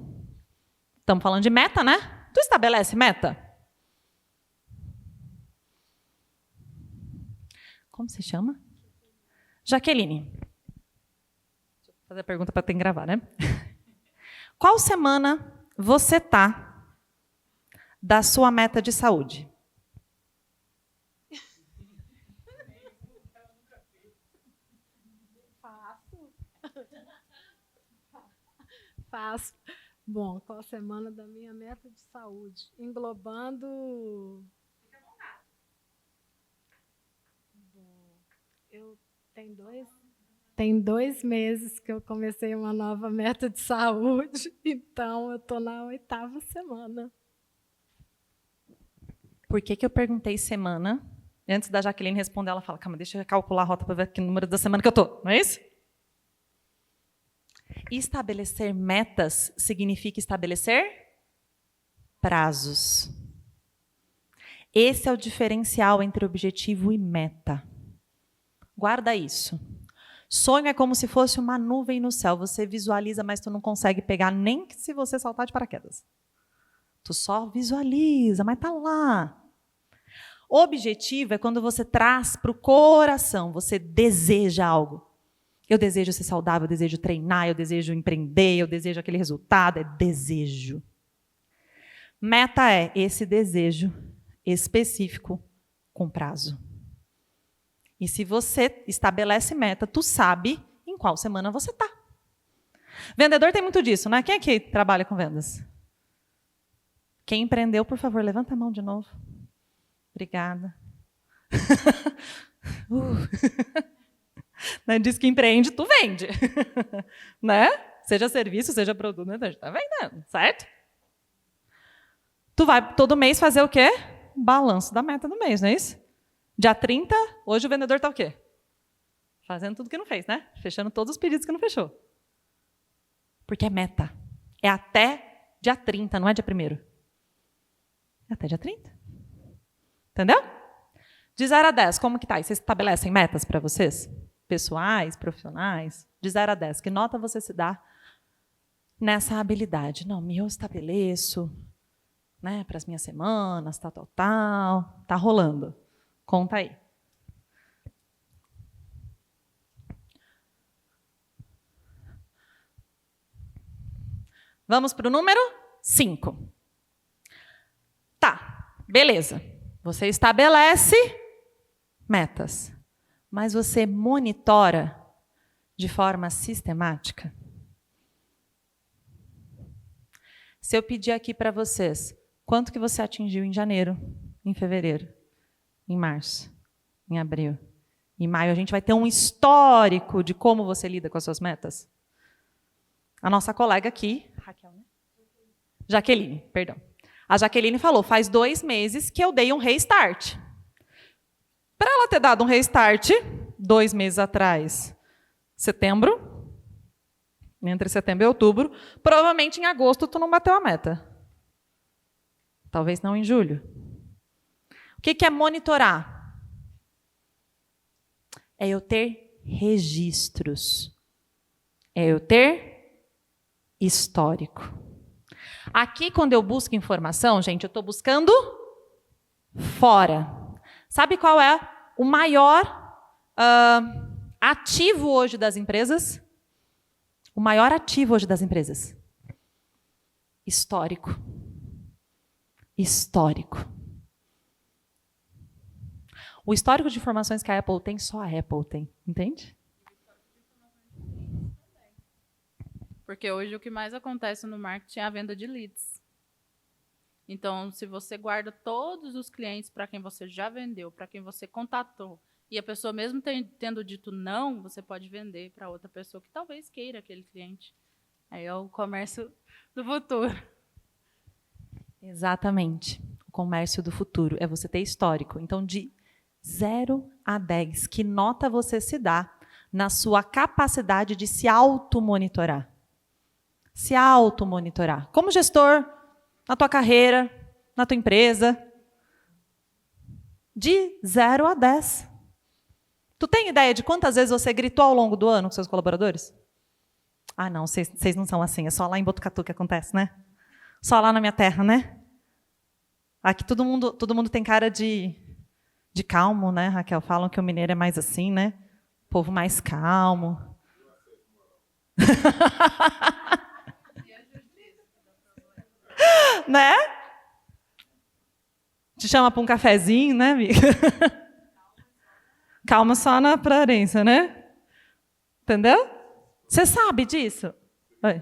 Estamos falando de meta, né? Tu estabelece meta? Como se chama? Jaqueline. Deixa eu fazer a pergunta para ter que gravar, né? Qual semana você está da sua meta de saúde? Faço. Bom, qual semana da minha meta de saúde? Englobando... Bom, eu tem 2 meses que eu comecei uma nova meta de saúde, então eu estou na 8ª semana. Por que eu perguntei semana? Antes da Jaqueline responder, ela fala, calma, deixa eu calcular a rota para ver que número da semana que eu estou. Não é isso? Estabelecer metas significa estabelecer prazos. Esse é o diferencial entre objetivo e meta. Guarda isso. Sonho é como se fosse uma nuvem no céu. Você visualiza, mas tu não consegue pegar nem se você saltar de paraquedas. Tu só visualiza, mas está lá. Objetivo é quando você traz para o coração, você deseja algo. Eu desejo ser saudável, eu desejo treinar, eu desejo empreender, eu desejo aquele resultado, é desejo. Meta é esse desejo específico com prazo. E se você estabelece meta, tu sabe em qual semana você está. Vendedor tem muito disso, né? Quem aqui trabalha com vendas? Quem empreendeu, por favor, levanta a mão de novo. Obrigada. Diz que empreende, tu vende. Né? Seja serviço, seja produto, né? A gente está vendendo, certo? Tu vai todo mês fazer o quê? Balanço da meta do mês, não é isso? Dia 30, hoje o vendedor está o quê? Fazendo tudo que não fez, né? Fechando todos os pedidos que não fechou. Porque é meta. É até dia 30, não é dia 1º. É até dia 30. Entendeu? De 0 a 10, como que tá? E vocês estabelecem metas para vocês? Pessoais, profissionais? De 0 a 10, que nota você se dá nessa habilidade? Não, eu estabeleço, né, para as minhas semanas, tal. Tá rolando. Conta aí. Vamos para o número 5. Tá, beleza. Você estabelece metas, mas você monitora de forma sistemática? Se eu pedir aqui para vocês, quanto que você atingiu em janeiro, em fevereiro, em março, em abril, em maio, a gente vai ter um histórico de como você lida com as suas metas? A nossa colega aqui, Raquel, né? Jaqueline, perdão. A Jaqueline falou, faz 2 meses que eu dei um restart. Para ela ter dado um restart, 2 meses atrás, setembro, entre setembro e outubro, provavelmente em agosto tu não bateu a meta. Talvez não em julho. O que é monitorar? É eu ter registros. É eu ter histórico. Aqui, quando eu busco informação, gente, eu estou buscando fora. Sabe qual é o maior ativo hoje das empresas? O maior ativo hoje das empresas. Histórico. Histórico. O histórico de informações que a Apple tem, só a Apple tem. Entende? Porque hoje o que mais acontece no marketing é a venda de leads. Então, se você guarda todos os clientes para quem você já vendeu, para quem você contatou, e a pessoa mesmo tendo dito não, você pode vender para outra pessoa que talvez queira aquele cliente. Aí é o comércio do futuro. Exatamente. O comércio do futuro é você ter histórico. Então, de 0 a 10, que nota você se dá na sua capacidade de se automonitorar? Se automonitorar. Como gestor, na tua carreira, na tua empresa. De 0 a 10. Tu tem ideia de quantas vezes você gritou ao longo do ano com seus colaboradores? Ah, não, vocês não são assim. É só lá em Botucatu que acontece, né? Só lá na minha terra, né? Aqui todo mundo tem cara de calmo, né, Raquel? Falam que o mineiro é mais assim, né? Povo mais calmo. Né? Te chama para um cafezinho, né, amiga? Calma só na aparência, né? Entendeu? Você sabe disso? Oi.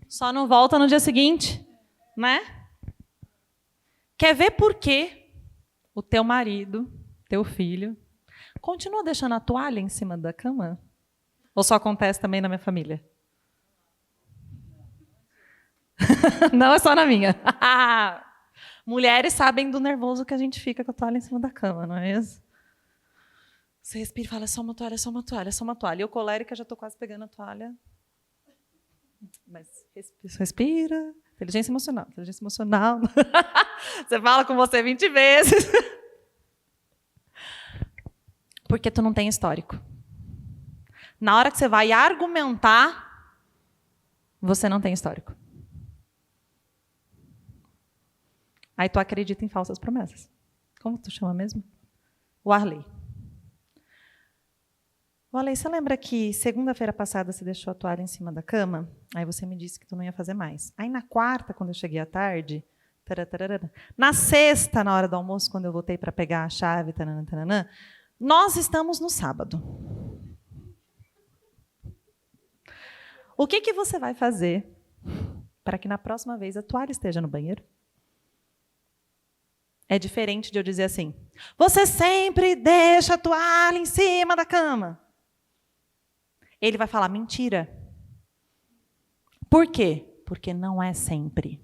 Só não volta no dia seguinte, né? Quer ver por quê o teu marido, teu filho, continua deixando a toalha em cima da cama? Ou só acontece também na minha família? Não é só na minha. Mulheres sabem do nervoso que a gente fica com a toalha em cima da cama, não é isso? Você respira e fala, é só uma toalha, é só uma toalha, é só uma toalha. E eu, colérica, já estou quase pegando a toalha. Mas respira. Inteligência emocional. Inteligência emocional. Você fala com você 20 vezes. Porque tu não tem histórico. Na hora que você vai argumentar, você não tem histórico. Aí tu acredita em falsas promessas. Como tu chama mesmo? O Arley. O Arley, você lembra que segunda-feira passada você deixou a toalha em cima da cama? Aí você me disse que tu não ia fazer mais. Aí na quarta, quando eu cheguei à tarde, na sexta, na hora do almoço, quando eu voltei para pegar a chave, nós estamos no sábado. O que você vai fazer para que na próxima vez a toalha esteja no banheiro? É diferente de eu dizer assim, você sempre deixa a toalha em cima da cama. Ele vai falar, mentira. Por quê? Porque não é sempre.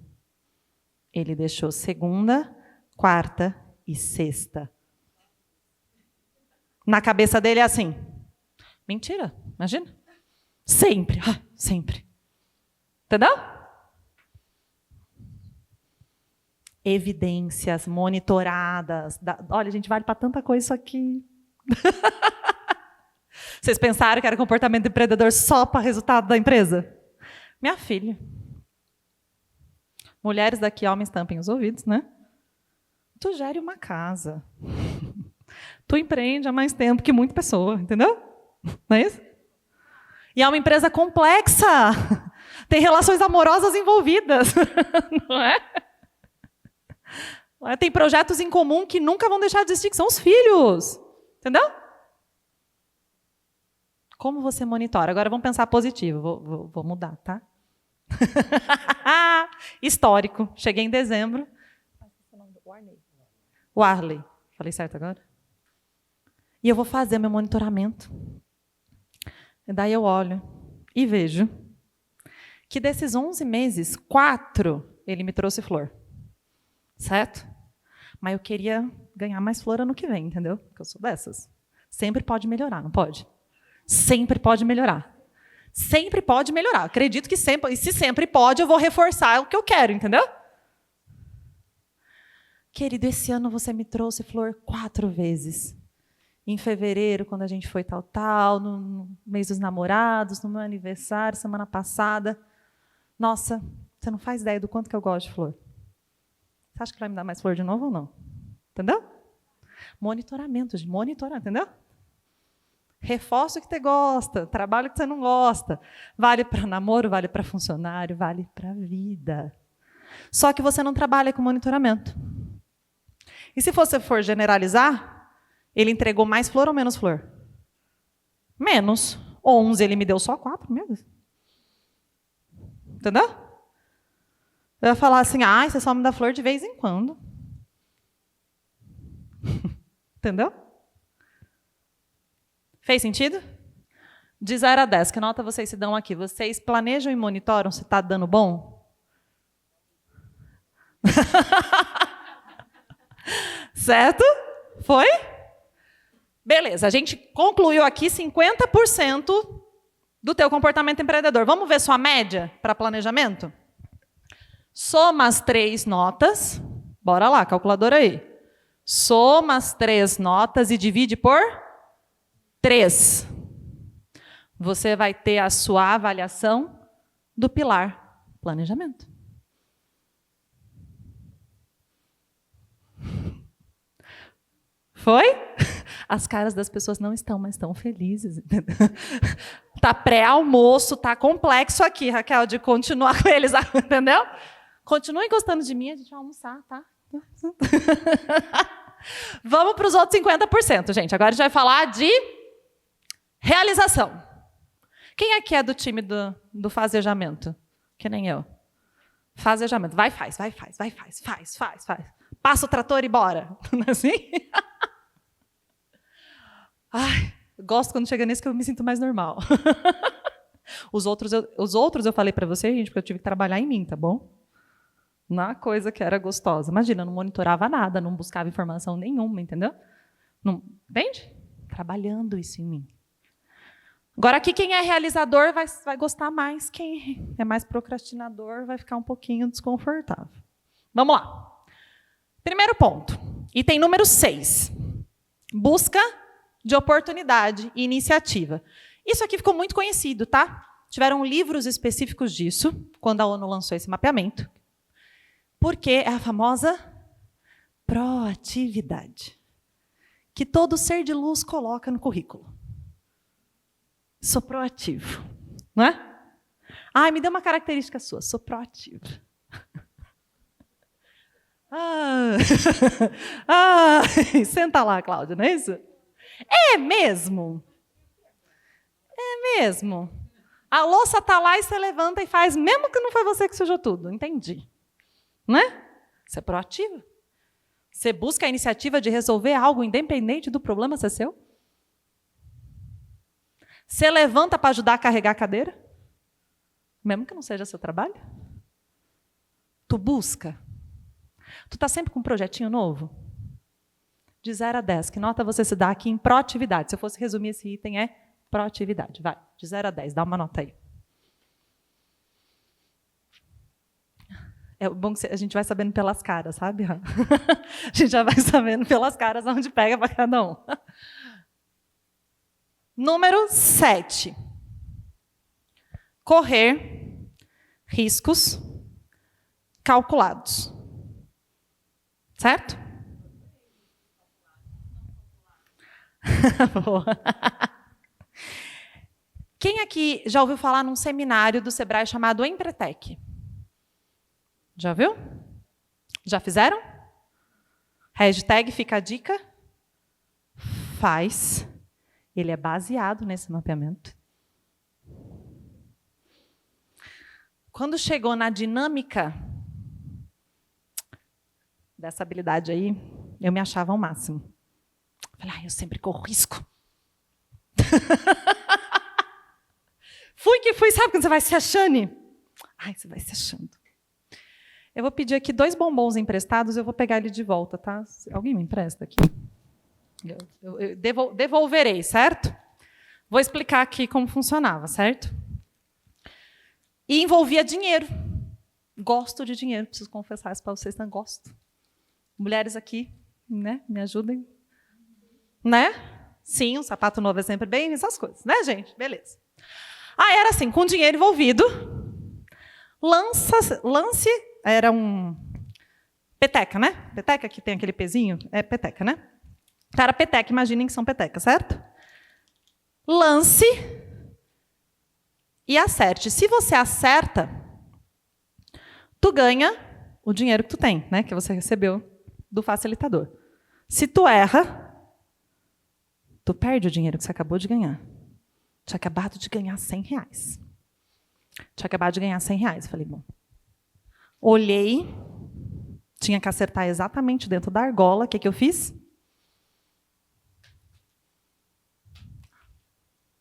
Ele deixou segunda, quarta e sexta. Na cabeça dele é assim, mentira, imagina. Sempre, sempre. Entendeu? Evidências monitoradas. Olha, gente, vale para tanta coisa isso aqui. Vocês pensaram que era comportamento de empreendedor só para resultado da empresa? Minha filha. Mulheres daqui, homens, tampem os ouvidos, né? Tu gere uma casa. Tu empreende há mais tempo que muita pessoa, entendeu? Não é isso? E é uma empresa complexa. Tem relações amorosas envolvidas. Não é? Tem projetos em comum que nunca vão deixar de existir, que são os filhos. Entendeu? Como você monitora? Agora vamos pensar positivo. Vou mudar, tá? Histórico. Cheguei em dezembro. O Arley. Falei certo agora? E eu vou fazer meu monitoramento. E daí eu olho e vejo que desses 11 meses, 4 ele me trouxe flor. Certo? Mas eu queria ganhar mais flor ano que vem, entendeu? Porque eu sou dessas. Sempre pode melhorar, não pode? Sempre pode melhorar. Sempre pode melhorar. Acredito que sempre. E se sempre pode, eu vou reforçar o que eu quero, entendeu? Querido, esse ano você me trouxe flor 4 vezes. Em fevereiro, quando a gente foi tal, no mês dos namorados, no meu aniversário, semana passada. Nossa, você não faz ideia do quanto que eu gosto de flor. Você acha que vai me dar mais flor de novo ou não? Entendeu? Monitoramento, entendeu? Reforça o que você gosta, trabalho que você não gosta. Vale para namoro, vale para funcionário, vale para a vida. Só que você não trabalha com monitoramento. E se você for generalizar, ele entregou mais flor ou menos flor? Menos. 11, ele me deu só 4 mesmo. Entendeu? Eu ia falar assim, você só me dá flor de vez em quando. Entendeu? Fez sentido? De 0 a 10, que nota vocês se dão aqui? Vocês planejam e monitoram se está dando bom? Certo? Foi? Beleza, a gente concluiu aqui 50% do teu comportamento empreendedor. Vamos ver sua média para planejamento? Soma as 3 notas. Bora lá, calculadora aí. Soma as 3 notas e divide por 3. Você vai ter a sua avaliação do pilar planejamento. Foi? As caras das pessoas não estão mais tão felizes. Tá pré-almoço, tá complexo aqui, Raquel, de continuar com eles, entendeu? Continuem gostando de mim, a gente vai almoçar, tá? Vamos para os outros 50%, gente. Agora a gente vai falar de realização. Quem aqui é do time do fazejamento? Que nem eu. Fazejamento. Vai, faz. Passa o trator e bora. Não é assim? Ai, gosto quando chega nesse que eu me sinto mais normal. Os outros eu falei para você, gente, porque eu tive que trabalhar em mim, tá bom? Na coisa que era gostosa. Imagina, eu não monitorava nada, não buscava informação nenhuma, entendeu? Não, entende? Trabalhando isso em mim. Agora, aqui, quem é realizador vai gostar mais. Quem é mais procrastinador vai ficar um pouquinho desconfortável. Vamos lá. Primeiro ponto. Item número 6. Busca de oportunidade e iniciativa. Isso aqui ficou muito conhecido, tá? Tiveram livros específicos disso, quando a ONU lançou esse mapeamento. Porque é a famosa proatividade, que todo ser de luz coloca no currículo. Sou proativo, não é? Me dê uma característica sua, sou proativo. Senta lá, Cláudia, não é isso? É mesmo? É mesmo. A louça está lá e você levanta e faz, mesmo que não foi você que sujou tudo. Entendi. Não é? Você é proativo. Você busca a iniciativa de resolver algo independente do problema ser seu. Você levanta para ajudar a carregar a cadeira, mesmo que não seja seu trabalho. Tu busca. Tu está sempre com um projetinho novo? De 0 a 10, que nota você se dá aqui em proatividade? Se eu fosse resumir esse item, é proatividade. Vai, de 0 a 10, dá uma nota aí. É bom que a gente vai sabendo pelas caras, sabe? A gente já vai sabendo pelas caras onde pega para cada um. Número 7. Correr riscos calculados. Certo? Boa. Quem aqui já ouviu falar num seminário do Sebrae chamado Empretec? Já viu? Já fizeram? Hashtag fica a dica. Faz. Ele é baseado nesse mapeamento. Quando chegou na dinâmica dessa habilidade aí, eu me achava ao máximo. Falei, eu sempre corro risco. Fui que fui, sabe quando você vai se achando? Você vai se achando. Eu vou pedir aqui 2 bombons emprestados, eu vou pegar ele de volta, tá? Alguém me empresta aqui? Eu devolverei, certo? Vou explicar aqui como funcionava, certo? E envolvia dinheiro. Gosto de dinheiro, preciso confessar isso para vocês, não gosto. Mulheres aqui, né? Me ajudem. Né? Sim, um sapato novo é sempre bem, essas coisas, né, gente? Beleza. Era assim, com dinheiro envolvido, lance, era um peteca, né? Peteca que tem aquele pezinho, é peteca, né? Cara, peteca, imaginem que são petecas, certo? lance e acerte. Se você acerta, tu ganha o dinheiro que tu tem, né, que você recebeu do facilitador. Se tu erra, tu perde o dinheiro que você acabou de ganhar. Tinha acabado de ganhar R$100. Tinha acabado de ganhar R$100. Falei, bom. Olhei, tinha que acertar exatamente dentro da argola. O que eu fiz?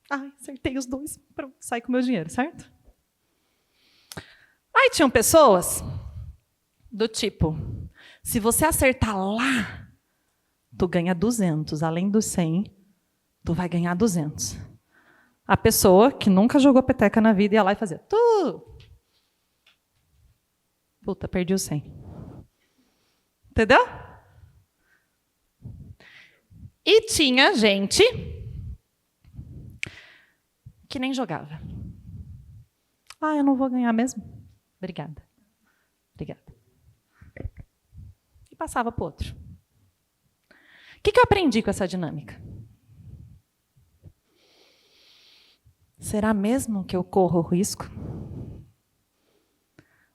Acertei os dois. Pronto, saí com o meu dinheiro, certo? Aí tinham pessoas do tipo, se você acertar lá, tu ganha 200. Além dos 100, tu vai ganhar 200. A pessoa que nunca jogou peteca na vida ia lá e fazia, puta, perdi o 100. Entendeu? E tinha gente que nem jogava. Eu não vou ganhar mesmo? Obrigada. E passava para o outro. O que eu aprendi com essa dinâmica? Será mesmo que eu corro risco?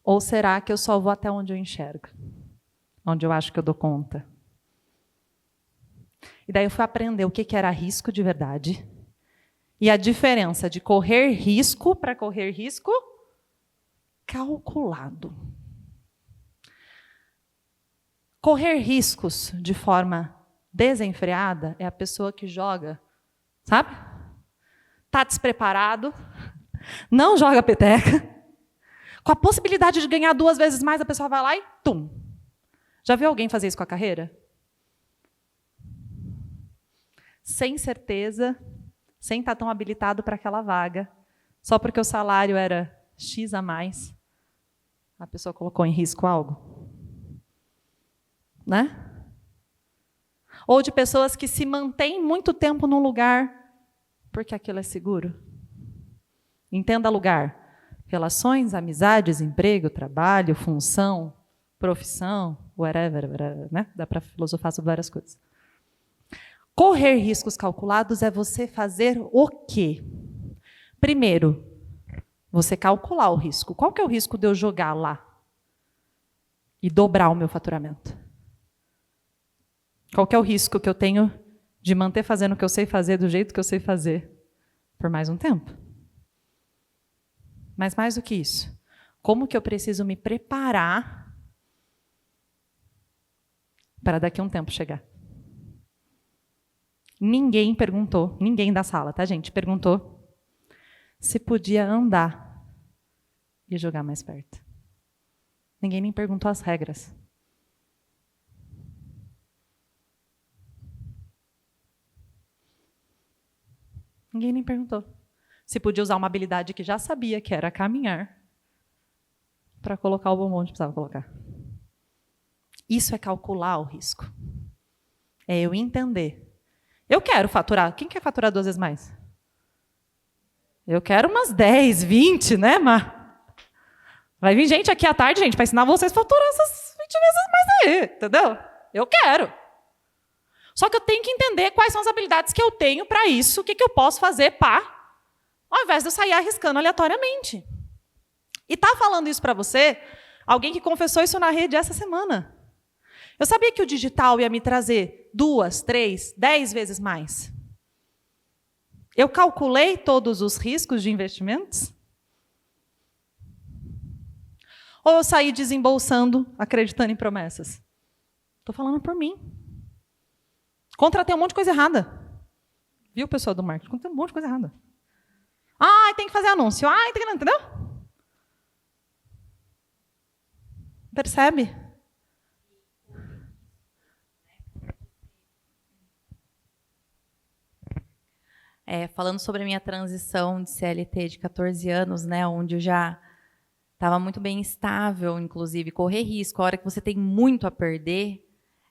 Ou será que eu só vou até onde eu enxergo? Onde eu acho que eu dou conta? E daí eu fui aprender o que era risco de verdade e a diferença de correr risco para correr risco calculado. Correr riscos de forma desenfreada é a pessoa que joga, sabe? Está despreparado, não joga peteca, com a possibilidade de ganhar 2 vezes mais, a pessoa vai lá e tum. Já viu alguém fazer isso com a carreira? Sem certeza, sem estar tão habilitado para aquela vaga, só porque o salário era X a mais, a pessoa colocou em risco algo. Né? Ou de pessoas que se mantêm muito tempo num lugar porque aquilo é seguro. Entenda lugar. Relações, amizades, emprego, trabalho, função, profissão, whatever, né? Dá para filosofar sobre várias coisas. Correr riscos calculados é você fazer o quê? Primeiro, você calcular o risco. Qual que é o risco de eu jogar lá e dobrar o meu faturamento? Qual que é o risco que eu tenho de manter fazendo o que eu sei fazer do jeito que eu sei fazer por mais um tempo? Mas mais do que isso, como que eu preciso me preparar para daqui a um tempo chegar? Ninguém perguntou, ninguém da sala, tá, gente? Perguntou se podia andar e jogar mais perto. Ninguém nem perguntou as regras. Ninguém nem perguntou se podia usar uma habilidade que já sabia, que era caminhar, para colocar o bombom onde precisava colocar. Isso é calcular o risco. É eu entender. Eu quero faturar. Quem quer faturar 2 vezes mais? Eu quero umas 10, 20, né, Mar? Vai vir gente aqui à tarde, gente, para ensinar vocês a faturar essas 20 vezes mais aí, entendeu? Eu quero. Só que eu tenho que entender quais são as habilidades que eu tenho para isso, o que eu posso fazer para, ao invés de eu sair arriscando aleatoriamente. E tá falando isso para você, alguém que confessou isso na rede essa semana. Eu sabia que o digital ia me trazer 2, 3, 10 vezes mais. Eu calculei todos os riscos de investimentos? Ou eu saí desembolsando, acreditando em promessas? Estou falando por mim. Contratei um monte de coisa errada. Viu, pessoal do marketing? Contratei um monte de coisa errada. Tem que fazer anúncio. Tem que... Entendeu? Percebe? Falando sobre a minha transição de CLT de 14 anos, né, onde eu já estava muito bem estável, inclusive, correr risco, a hora que você tem muito a perder,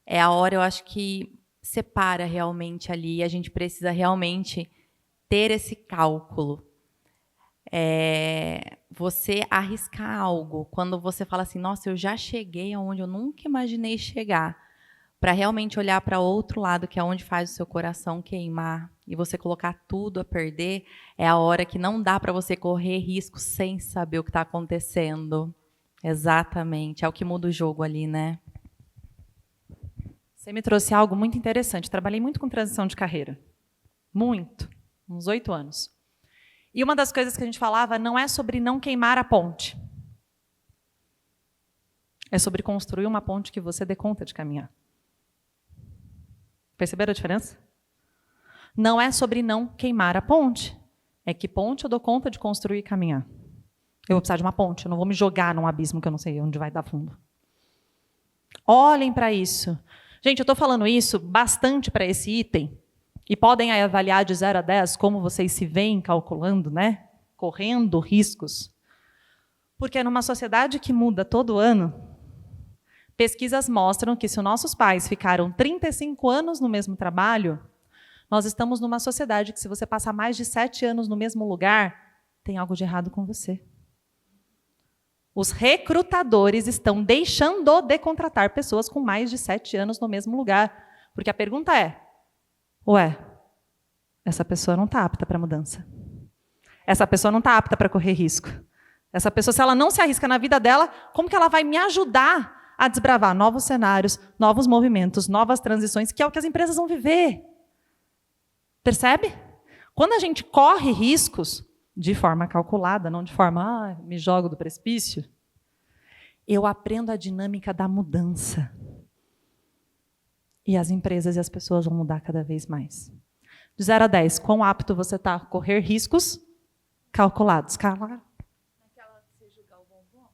é a hora, eu acho, que separa realmente ali, a gente precisa realmente ter esse cálculo. Você arriscar algo, quando você fala assim, nossa, eu já cheguei aonde eu nunca imaginei chegar, para realmente olhar para outro lado, que é onde faz o seu coração queimar, e você colocar tudo a perder, é a hora que não dá para você correr risco sem saber o que está acontecendo. Exatamente, é o que muda o jogo ali, né? Você me trouxe algo muito interessante. Trabalhei muito com transição de carreira. Muito. Uns 8 anos. E uma das coisas que a gente falava não é sobre não queimar a ponte. É sobre construir uma ponte que você dê conta de caminhar. Perceberam a diferença? Não é sobre não queimar a ponte. É que ponte eu dou conta de construir e caminhar. Eu vou precisar de uma ponte, eu não vou me jogar num abismo que eu não sei onde vai dar fundo. Olhem para isso. Gente, eu estou falando isso bastante para esse item, e podem aí avaliar de 0 a 10 como vocês se veem calculando, né? Correndo riscos. Porque numa sociedade que muda todo ano, pesquisas mostram que se os nossos pais ficaram 35 anos no mesmo trabalho, nós estamos numa sociedade que, se você passar mais de 7 anos no mesmo lugar, tem algo de errado com você. Os recrutadores estão deixando de contratar pessoas com mais de 7 anos no mesmo lugar. Porque a pergunta é, ué, essa pessoa não está apta para mudança. Essa pessoa não está apta para correr risco. Essa pessoa, se ela não se arrisca na vida dela, como que ela vai me ajudar a desbravar novos cenários, novos movimentos, novas transições, que é o que as empresas vão viver? Percebe? Quando a gente corre riscos, de forma calculada, não de forma, me jogo do precipício, eu aprendo a dinâmica da mudança. E as empresas e as pessoas vão mudar cada vez mais. De 0 a 10, quão apto você está a correr riscos calculados? Claro. Naquela que você julgar o bombom,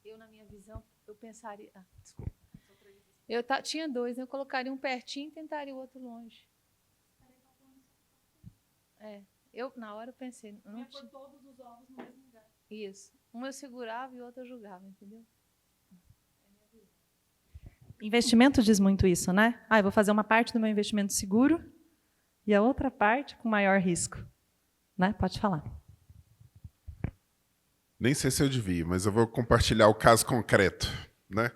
eu, na minha visão, eu pensaria... desculpa. Tinha 2, eu colocaria um pertinho e tentaria o outro longe. Eu, na hora, eu pensei... Não tinha todos os ovos no mesmo lugar. Isso. Um eu segurava e o outro eu julgava, entendeu? Investimento diz muito isso, né? Eu vou fazer uma parte do meu investimento seguro e a outra parte com maior risco. Né? Pode falar. Nem sei se eu devia, mas eu vou compartilhar o caso concreto, né?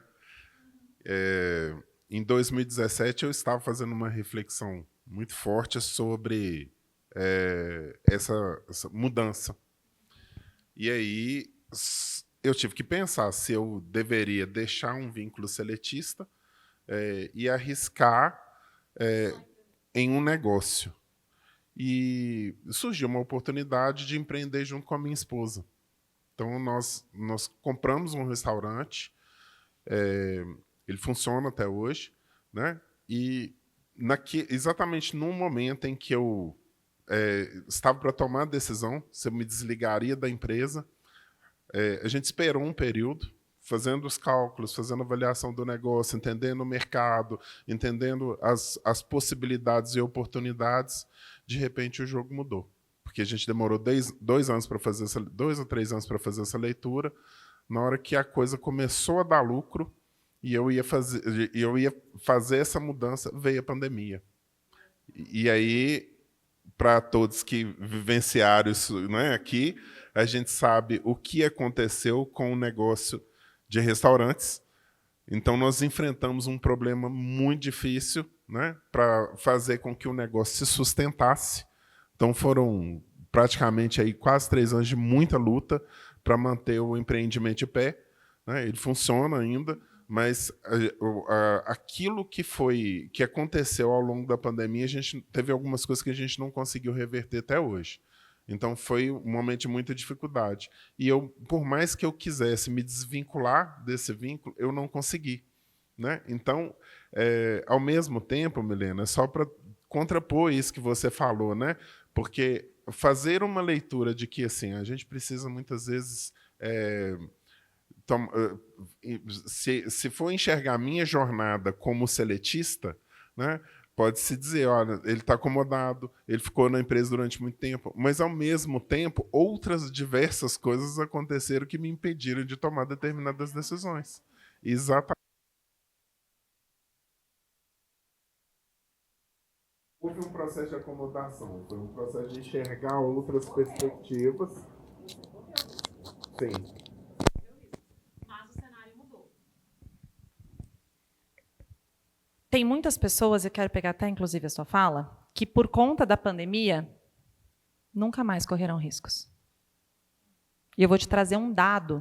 Em 2017, eu estava fazendo uma reflexão muito forte sobre essa mudança. E aí eu tive que pensar se eu deveria deixar um vínculo seletista e arriscar em um negócio. E surgiu uma oportunidade de empreender junto com a minha esposa. Então, nós compramos um restaurante, ele funciona até hoje, né? E exatamente no momento em que eu estava para tomar a decisão se eu me desligaria da empresa, a gente esperou um período, fazendo os cálculos, fazendo a avaliação do negócio, entendendo o mercado, entendendo as possibilidades e oportunidades. De repente, o jogo mudou. Porque a gente demorou 2 anos para fazer 2 ou 3 anos para fazer essa leitura. Na hora que a coisa começou a dar lucro e eu ia fazer essa mudança, veio a pandemia. E aí, para todos que vivenciaram isso, né, aqui, a gente sabe o que aconteceu com o negócio de restaurantes. Então, nós enfrentamos um problema muito difícil, né, para fazer com que o negócio se sustentasse. Então, foram praticamente aí quase 3 anos de muita luta para manter o empreendimento de pé, né? Ele funciona ainda, mas aquilo que aconteceu ao longo da pandemia, a gente teve algumas coisas que a gente não conseguiu reverter até hoje. Então, foi um momento de muita dificuldade. E eu, por mais que eu quisesse me desvincular desse vínculo, eu não consegui, né? Então, ao mesmo tempo, Milena, só para contrapor isso que você falou, né? Porque fazer uma leitura de que assim, a gente precisa muitas vezes se for enxergar a minha jornada como seletista, né, pode-se dizer, olha, ele está acomodado, ele ficou na empresa durante muito tempo, mas, ao mesmo tempo, outras diversas coisas aconteceram que me impediram de tomar determinadas decisões. Exatamente. Houve um processo de acomodação, foi um processo de enxergar outras perspectivas. Sim. Tem muitas pessoas, eu quero pegar até inclusive a sua fala, que por conta da pandemia nunca mais correrão riscos. E eu vou te trazer um dado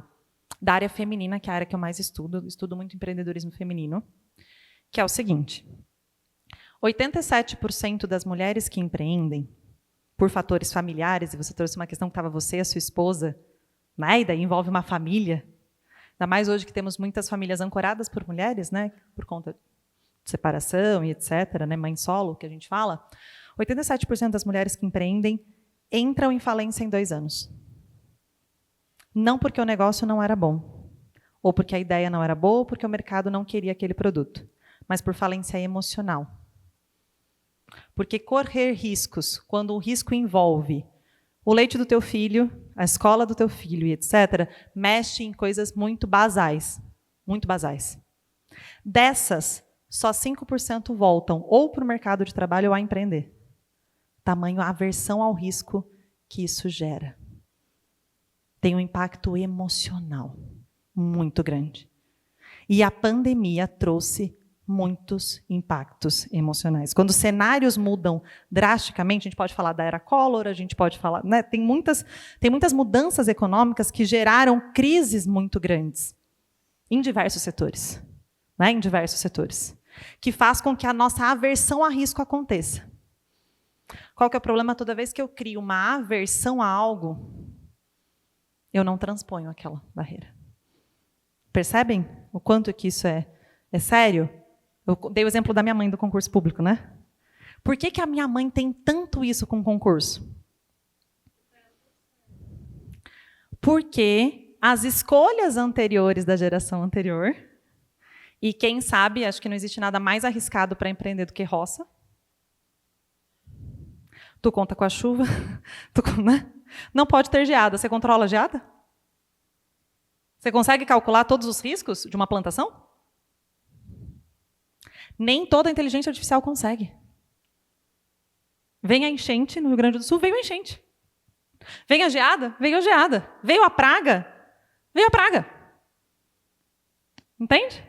da área feminina, que é a área que eu mais estudo muito empreendedorismo feminino, que é o seguinte: 87% das mulheres que empreendem por fatores familiares, e você trouxe uma questão que estava você e a sua esposa, né, e daí envolve uma família, ainda mais hoje que temos muitas famílias ancoradas por mulheres, né, por conta de separação e etc., né, mãe solo, que a gente fala, 87% das mulheres que empreendem entram em falência em 2 anos. Não porque o negócio não era bom, ou porque a ideia não era boa, ou porque o mercado não queria aquele produto, mas por falência emocional. Porque correr riscos, quando o risco envolve o leite do teu filho, a escola do teu filho e etc., mexe em coisas muito basais. Muito basais. Dessas, só 5% voltam ou para o mercado de trabalho ou a empreender. Tamanho a aversão ao risco que isso gera. Tem um impacto emocional muito grande. E a pandemia trouxe muitos impactos emocionais. Quando os cenários mudam drasticamente, a gente pode falar da era Collor, a gente pode falar, né, tem muitas mudanças econômicas que geraram crises muito grandes em diversos setores, né, em diversos setores, que faz com que a nossa aversão a risco aconteça. Qual que é o problema? Toda vez que eu crio uma aversão a algo, eu não transponho aquela barreira. Percebem o quanto que isso é sério? Eu dei o exemplo da minha mãe do concurso público, né? Por que a minha mãe tem tanto isso com o concurso? Porque as escolhas anteriores da geração anterior, e quem sabe, acho que não existe nada mais arriscado para empreender do que roça. Tu conta com a chuva, né? Não pode ter geada. Você controla a geada? Você consegue calcular todos os riscos de uma plantação? Nem toda a inteligência artificial consegue. Vem a enchente no Rio Grande do Sul, veio a enchente. Vem a geada, veio a geada. Veio a praga, veio a praga. Entende?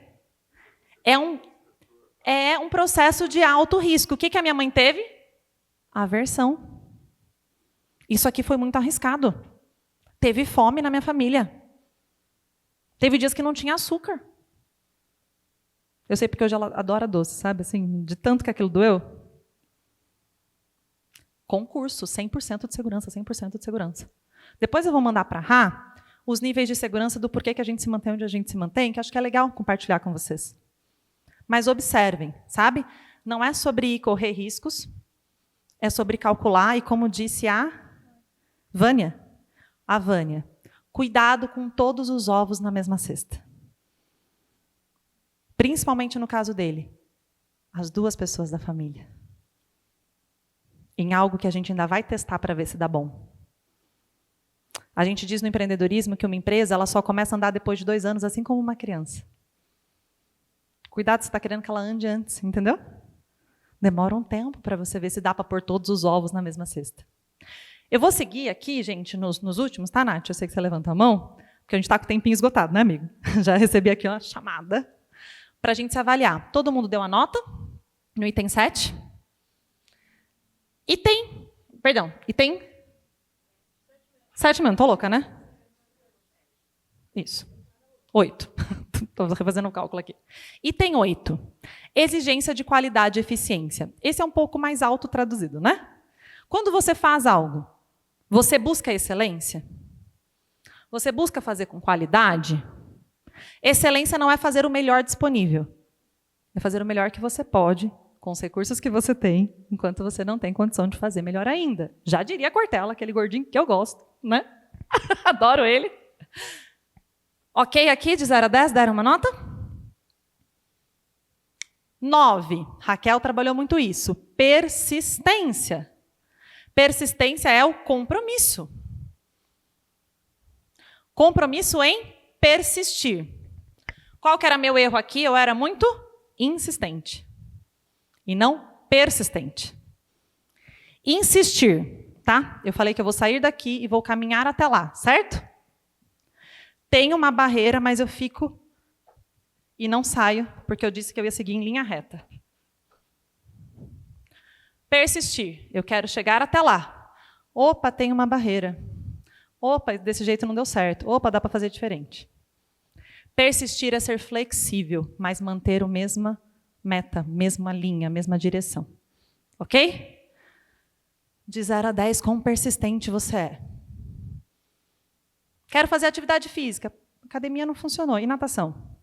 É um processo de alto risco. O que a minha mãe teve? Aversão. Isso aqui foi muito arriscado. Teve fome na minha família. Teve dias que não tinha açúcar. Eu sei porque hoje ela adora doce, sabe? Assim, de tanto que aquilo doeu. Concurso, 100% de segurança, 100% de segurança. Depois eu vou mandar para a Rá os níveis de segurança do porquê que a gente se mantém onde a gente se mantém, que acho que é legal compartilhar com vocês. Mas observem, sabe? Não é sobre correr riscos, é sobre calcular, e como disse a Vânia, cuidado com todos os ovos na mesma cesta. Principalmente no caso dele, as 2 pessoas da família. Em algo que a gente ainda vai testar para ver se dá bom. A gente diz no empreendedorismo que uma empresa ela só começa a andar depois de 2 anos, assim como uma criança. Cuidado, você está querendo que ela ande antes, entendeu? Demora um tempo para você ver se dá para pôr todos os ovos na mesma cesta. Eu vou seguir aqui, gente, nos últimos, tá, Nath? Eu sei que você levanta a mão, porque a gente está com o tempinho esgotado, né, amigo? Já recebi aqui uma chamada para a gente se avaliar. Todo mundo deu a nota no item 7? E tem 7 mesmo, tô louca, né? Isso. 8. Estou refazendo o cálculo aqui. Item 8. Exigência de qualidade e eficiência. Esse é um pouco mais alto traduzido, né? Quando você faz algo, você busca excelência? Você busca fazer com qualidade? Excelência não é fazer o melhor disponível. É fazer o melhor que você pode, com os recursos que você tem, enquanto você não tem condição de fazer melhor ainda. Já diria Cortella, aquele gordinho que eu gosto, né? Adoro ele. Ok aqui, de 0 a 10, deram uma nota? 9. Raquel trabalhou muito isso. Persistência. Persistência é o compromisso. Compromisso em persistir. Qual que era meu erro aqui? Eu era muito insistente. E não persistente. Insistir, tá? Eu falei que eu vou sair daqui e vou caminhar até lá, certo? Tem uma barreira, mas eu fico e não saio, porque eu disse que eu ia seguir em linha reta. Persistir. Eu quero chegar até lá. Opa, tem uma barreira. Opa, desse jeito não deu certo. Opa, dá para fazer diferente. Persistir é ser flexível, mas manter a mesma meta, mesma linha, mesma direção. Ok? De 0 a 10, quão persistente você é? Quero fazer atividade física. Academia não funcionou. E natação?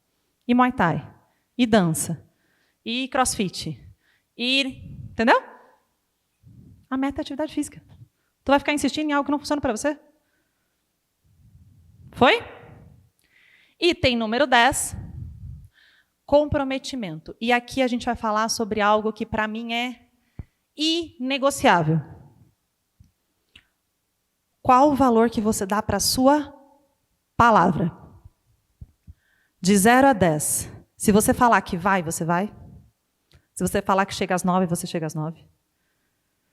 E Muay Thai? E dança? E crossfit? Entendeu? A meta é atividade física. Tu vai ficar insistindo em algo que não funciona para você? Foi? Item número 10. Comprometimento. E aqui a gente vai falar sobre algo que para mim é inegociável. Qual o valor que você dá para a sua palavra? De 0 a 10. Se você falar que vai, você vai. Se você falar que chega às 9, você chega às 9.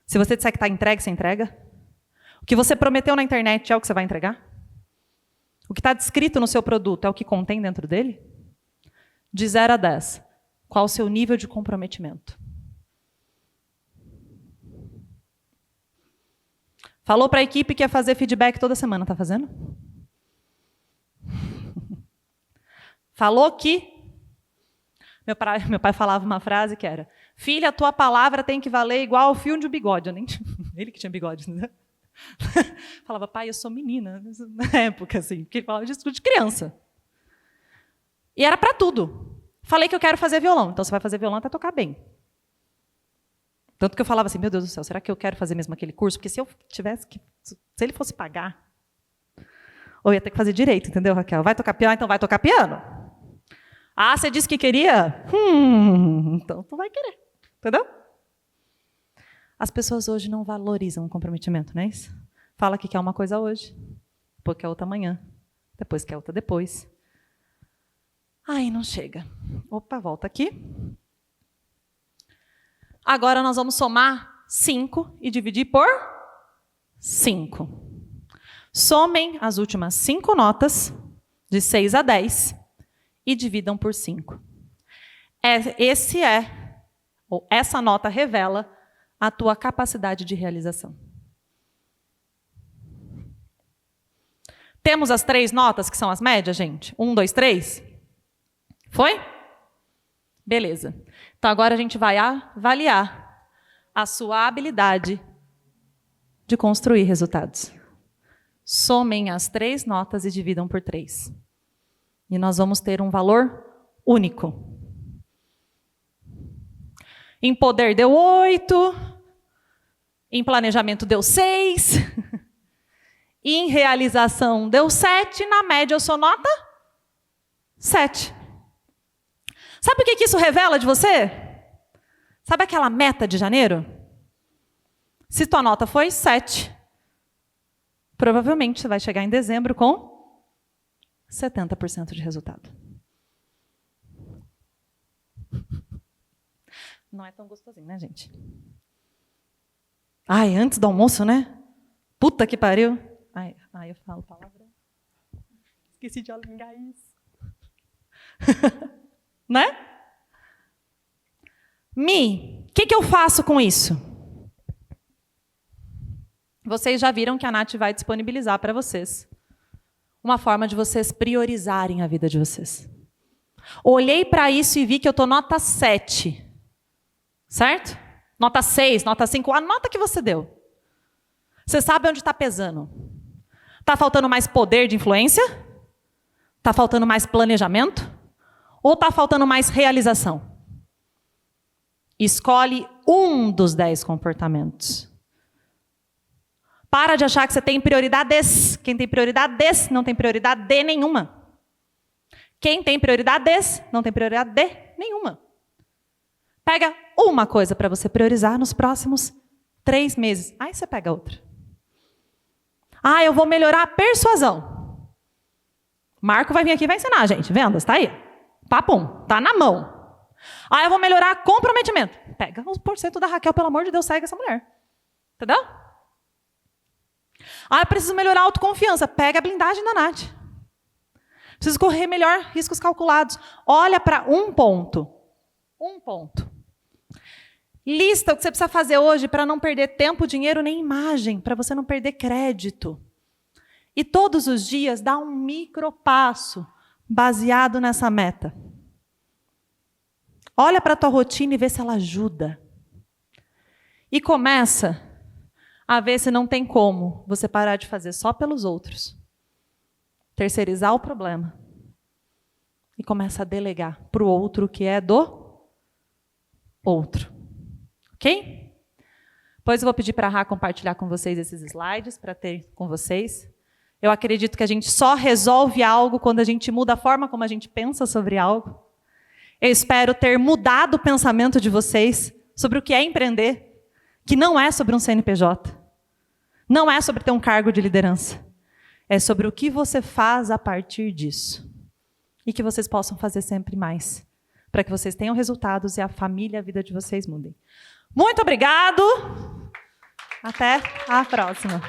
Se você disser que está entregue, você entrega. O que você prometeu na internet é o que você vai entregar? O que está descrito no seu produto é o que contém dentro dele? De 0 a 10. Qual o seu nível de comprometimento? Falou para a equipe que ia fazer feedback toda semana, está fazendo? Falou que... Meu pai falava uma frase que era: filha, a tua palavra tem que valer igual ao fio de um bigode. Eu nem... Ele que tinha bigode, né? Falava, pai, eu sou menina. Na época, assim, porque falava disso de criança. E era para tudo. Falei que eu quero fazer violão. Então, você vai fazer violão até tocar bem. Tanto que eu falava assim, meu Deus do céu, será que eu quero fazer mesmo aquele curso? Porque se eu tivesse que... Se ele fosse pagar, eu ia ter que fazer direito, entendeu, Raquel? Vai tocar piano? Então vai tocar piano. Ah, você disse que queria? Então tu vai querer. Entendeu? As pessoas hoje não valorizam o comprometimento, não é isso? Fala que quer uma coisa hoje, depois quer outra amanhã, depois quer outra depois. Aí não chega. Opa, volta aqui. Agora nós vamos somar 5 e dividir por 5. Somem as últimas 5 notas, de 6 a 10, e dividam por 5. Essa nota revela a tua capacidade de realização. Temos as 3 notas, que são as médias, gente? 1, 2, 3? Foi? Beleza. Então, agora a gente vai avaliar a sua habilidade de construir resultados. Somem as 3 notas e dividam por 3. E nós vamos ter um valor único. Em poder deu 8, em planejamento deu 6, e em realização deu 7, na média eu sou nota 7. Sabe o que isso revela de você? Sabe aquela meta de janeiro? Se tua nota foi 7, provavelmente você vai chegar em dezembro com 70% de resultado. Não é tão gostosinho, né, gente? Ai, antes do almoço, né? Puta que pariu. Ai, eu falo palavra. Esqueci de alinhar isso. Né? O que eu faço com isso? Vocês já viram que a Nath vai disponibilizar para vocês uma forma de vocês priorizarem a vida de vocês. Olhei para isso e vi que eu estou nota 7. Certo? Nota 6, nota 5, a nota que você deu. Você sabe onde está pesando. Está faltando mais poder de influência? Está faltando mais planejamento? Ou está faltando mais realização? Escolhe um dos 10 comportamentos. Para de achar que você tem prioridades. Quem tem prioridades não tem prioridade de nenhuma. Quem tem prioridades não tem prioridade de nenhuma. Pega uma coisa para você priorizar nos próximos 3 meses. Aí você pega outra. Ah, eu vou melhorar a persuasão. Marco vai vir aqui e vai ensinar, gente. Vendas, tá aí. Papum, tá na mão. Ah, eu vou melhorar comprometimento. Pega o porcento da Raquel, pelo amor de Deus, segue essa mulher. Entendeu? Ah, eu preciso melhorar a autoconfiança. Pega a blindagem da Nath. Preciso correr melhor, riscos calculados. Olha para um ponto. Um ponto. Lista o que você precisa fazer hoje para não perder tempo, dinheiro nem imagem, para você não perder crédito. E todos os dias dá um micropasso baseado nessa meta. Olha para a tua rotina e vê se ela ajuda. E começa a ver se não tem como você parar de fazer só pelos outros. Terceirizar o problema. E começa a delegar para o outro que é do outro. Ok? Depois eu vou pedir para a Rá compartilhar com vocês esses slides para ter com vocês. Eu acredito que a gente só resolve algo quando a gente muda a forma como a gente pensa sobre algo. Eu espero ter mudado o pensamento de vocês sobre o que é empreender, que não é sobre um CNPJ, não é sobre ter um cargo de liderança, é sobre o que você faz a partir disso. E que vocês possam fazer sempre mais, para que vocês tenham resultados e a família, a vida de vocês mudem. Muito obrigado. Até a próxima.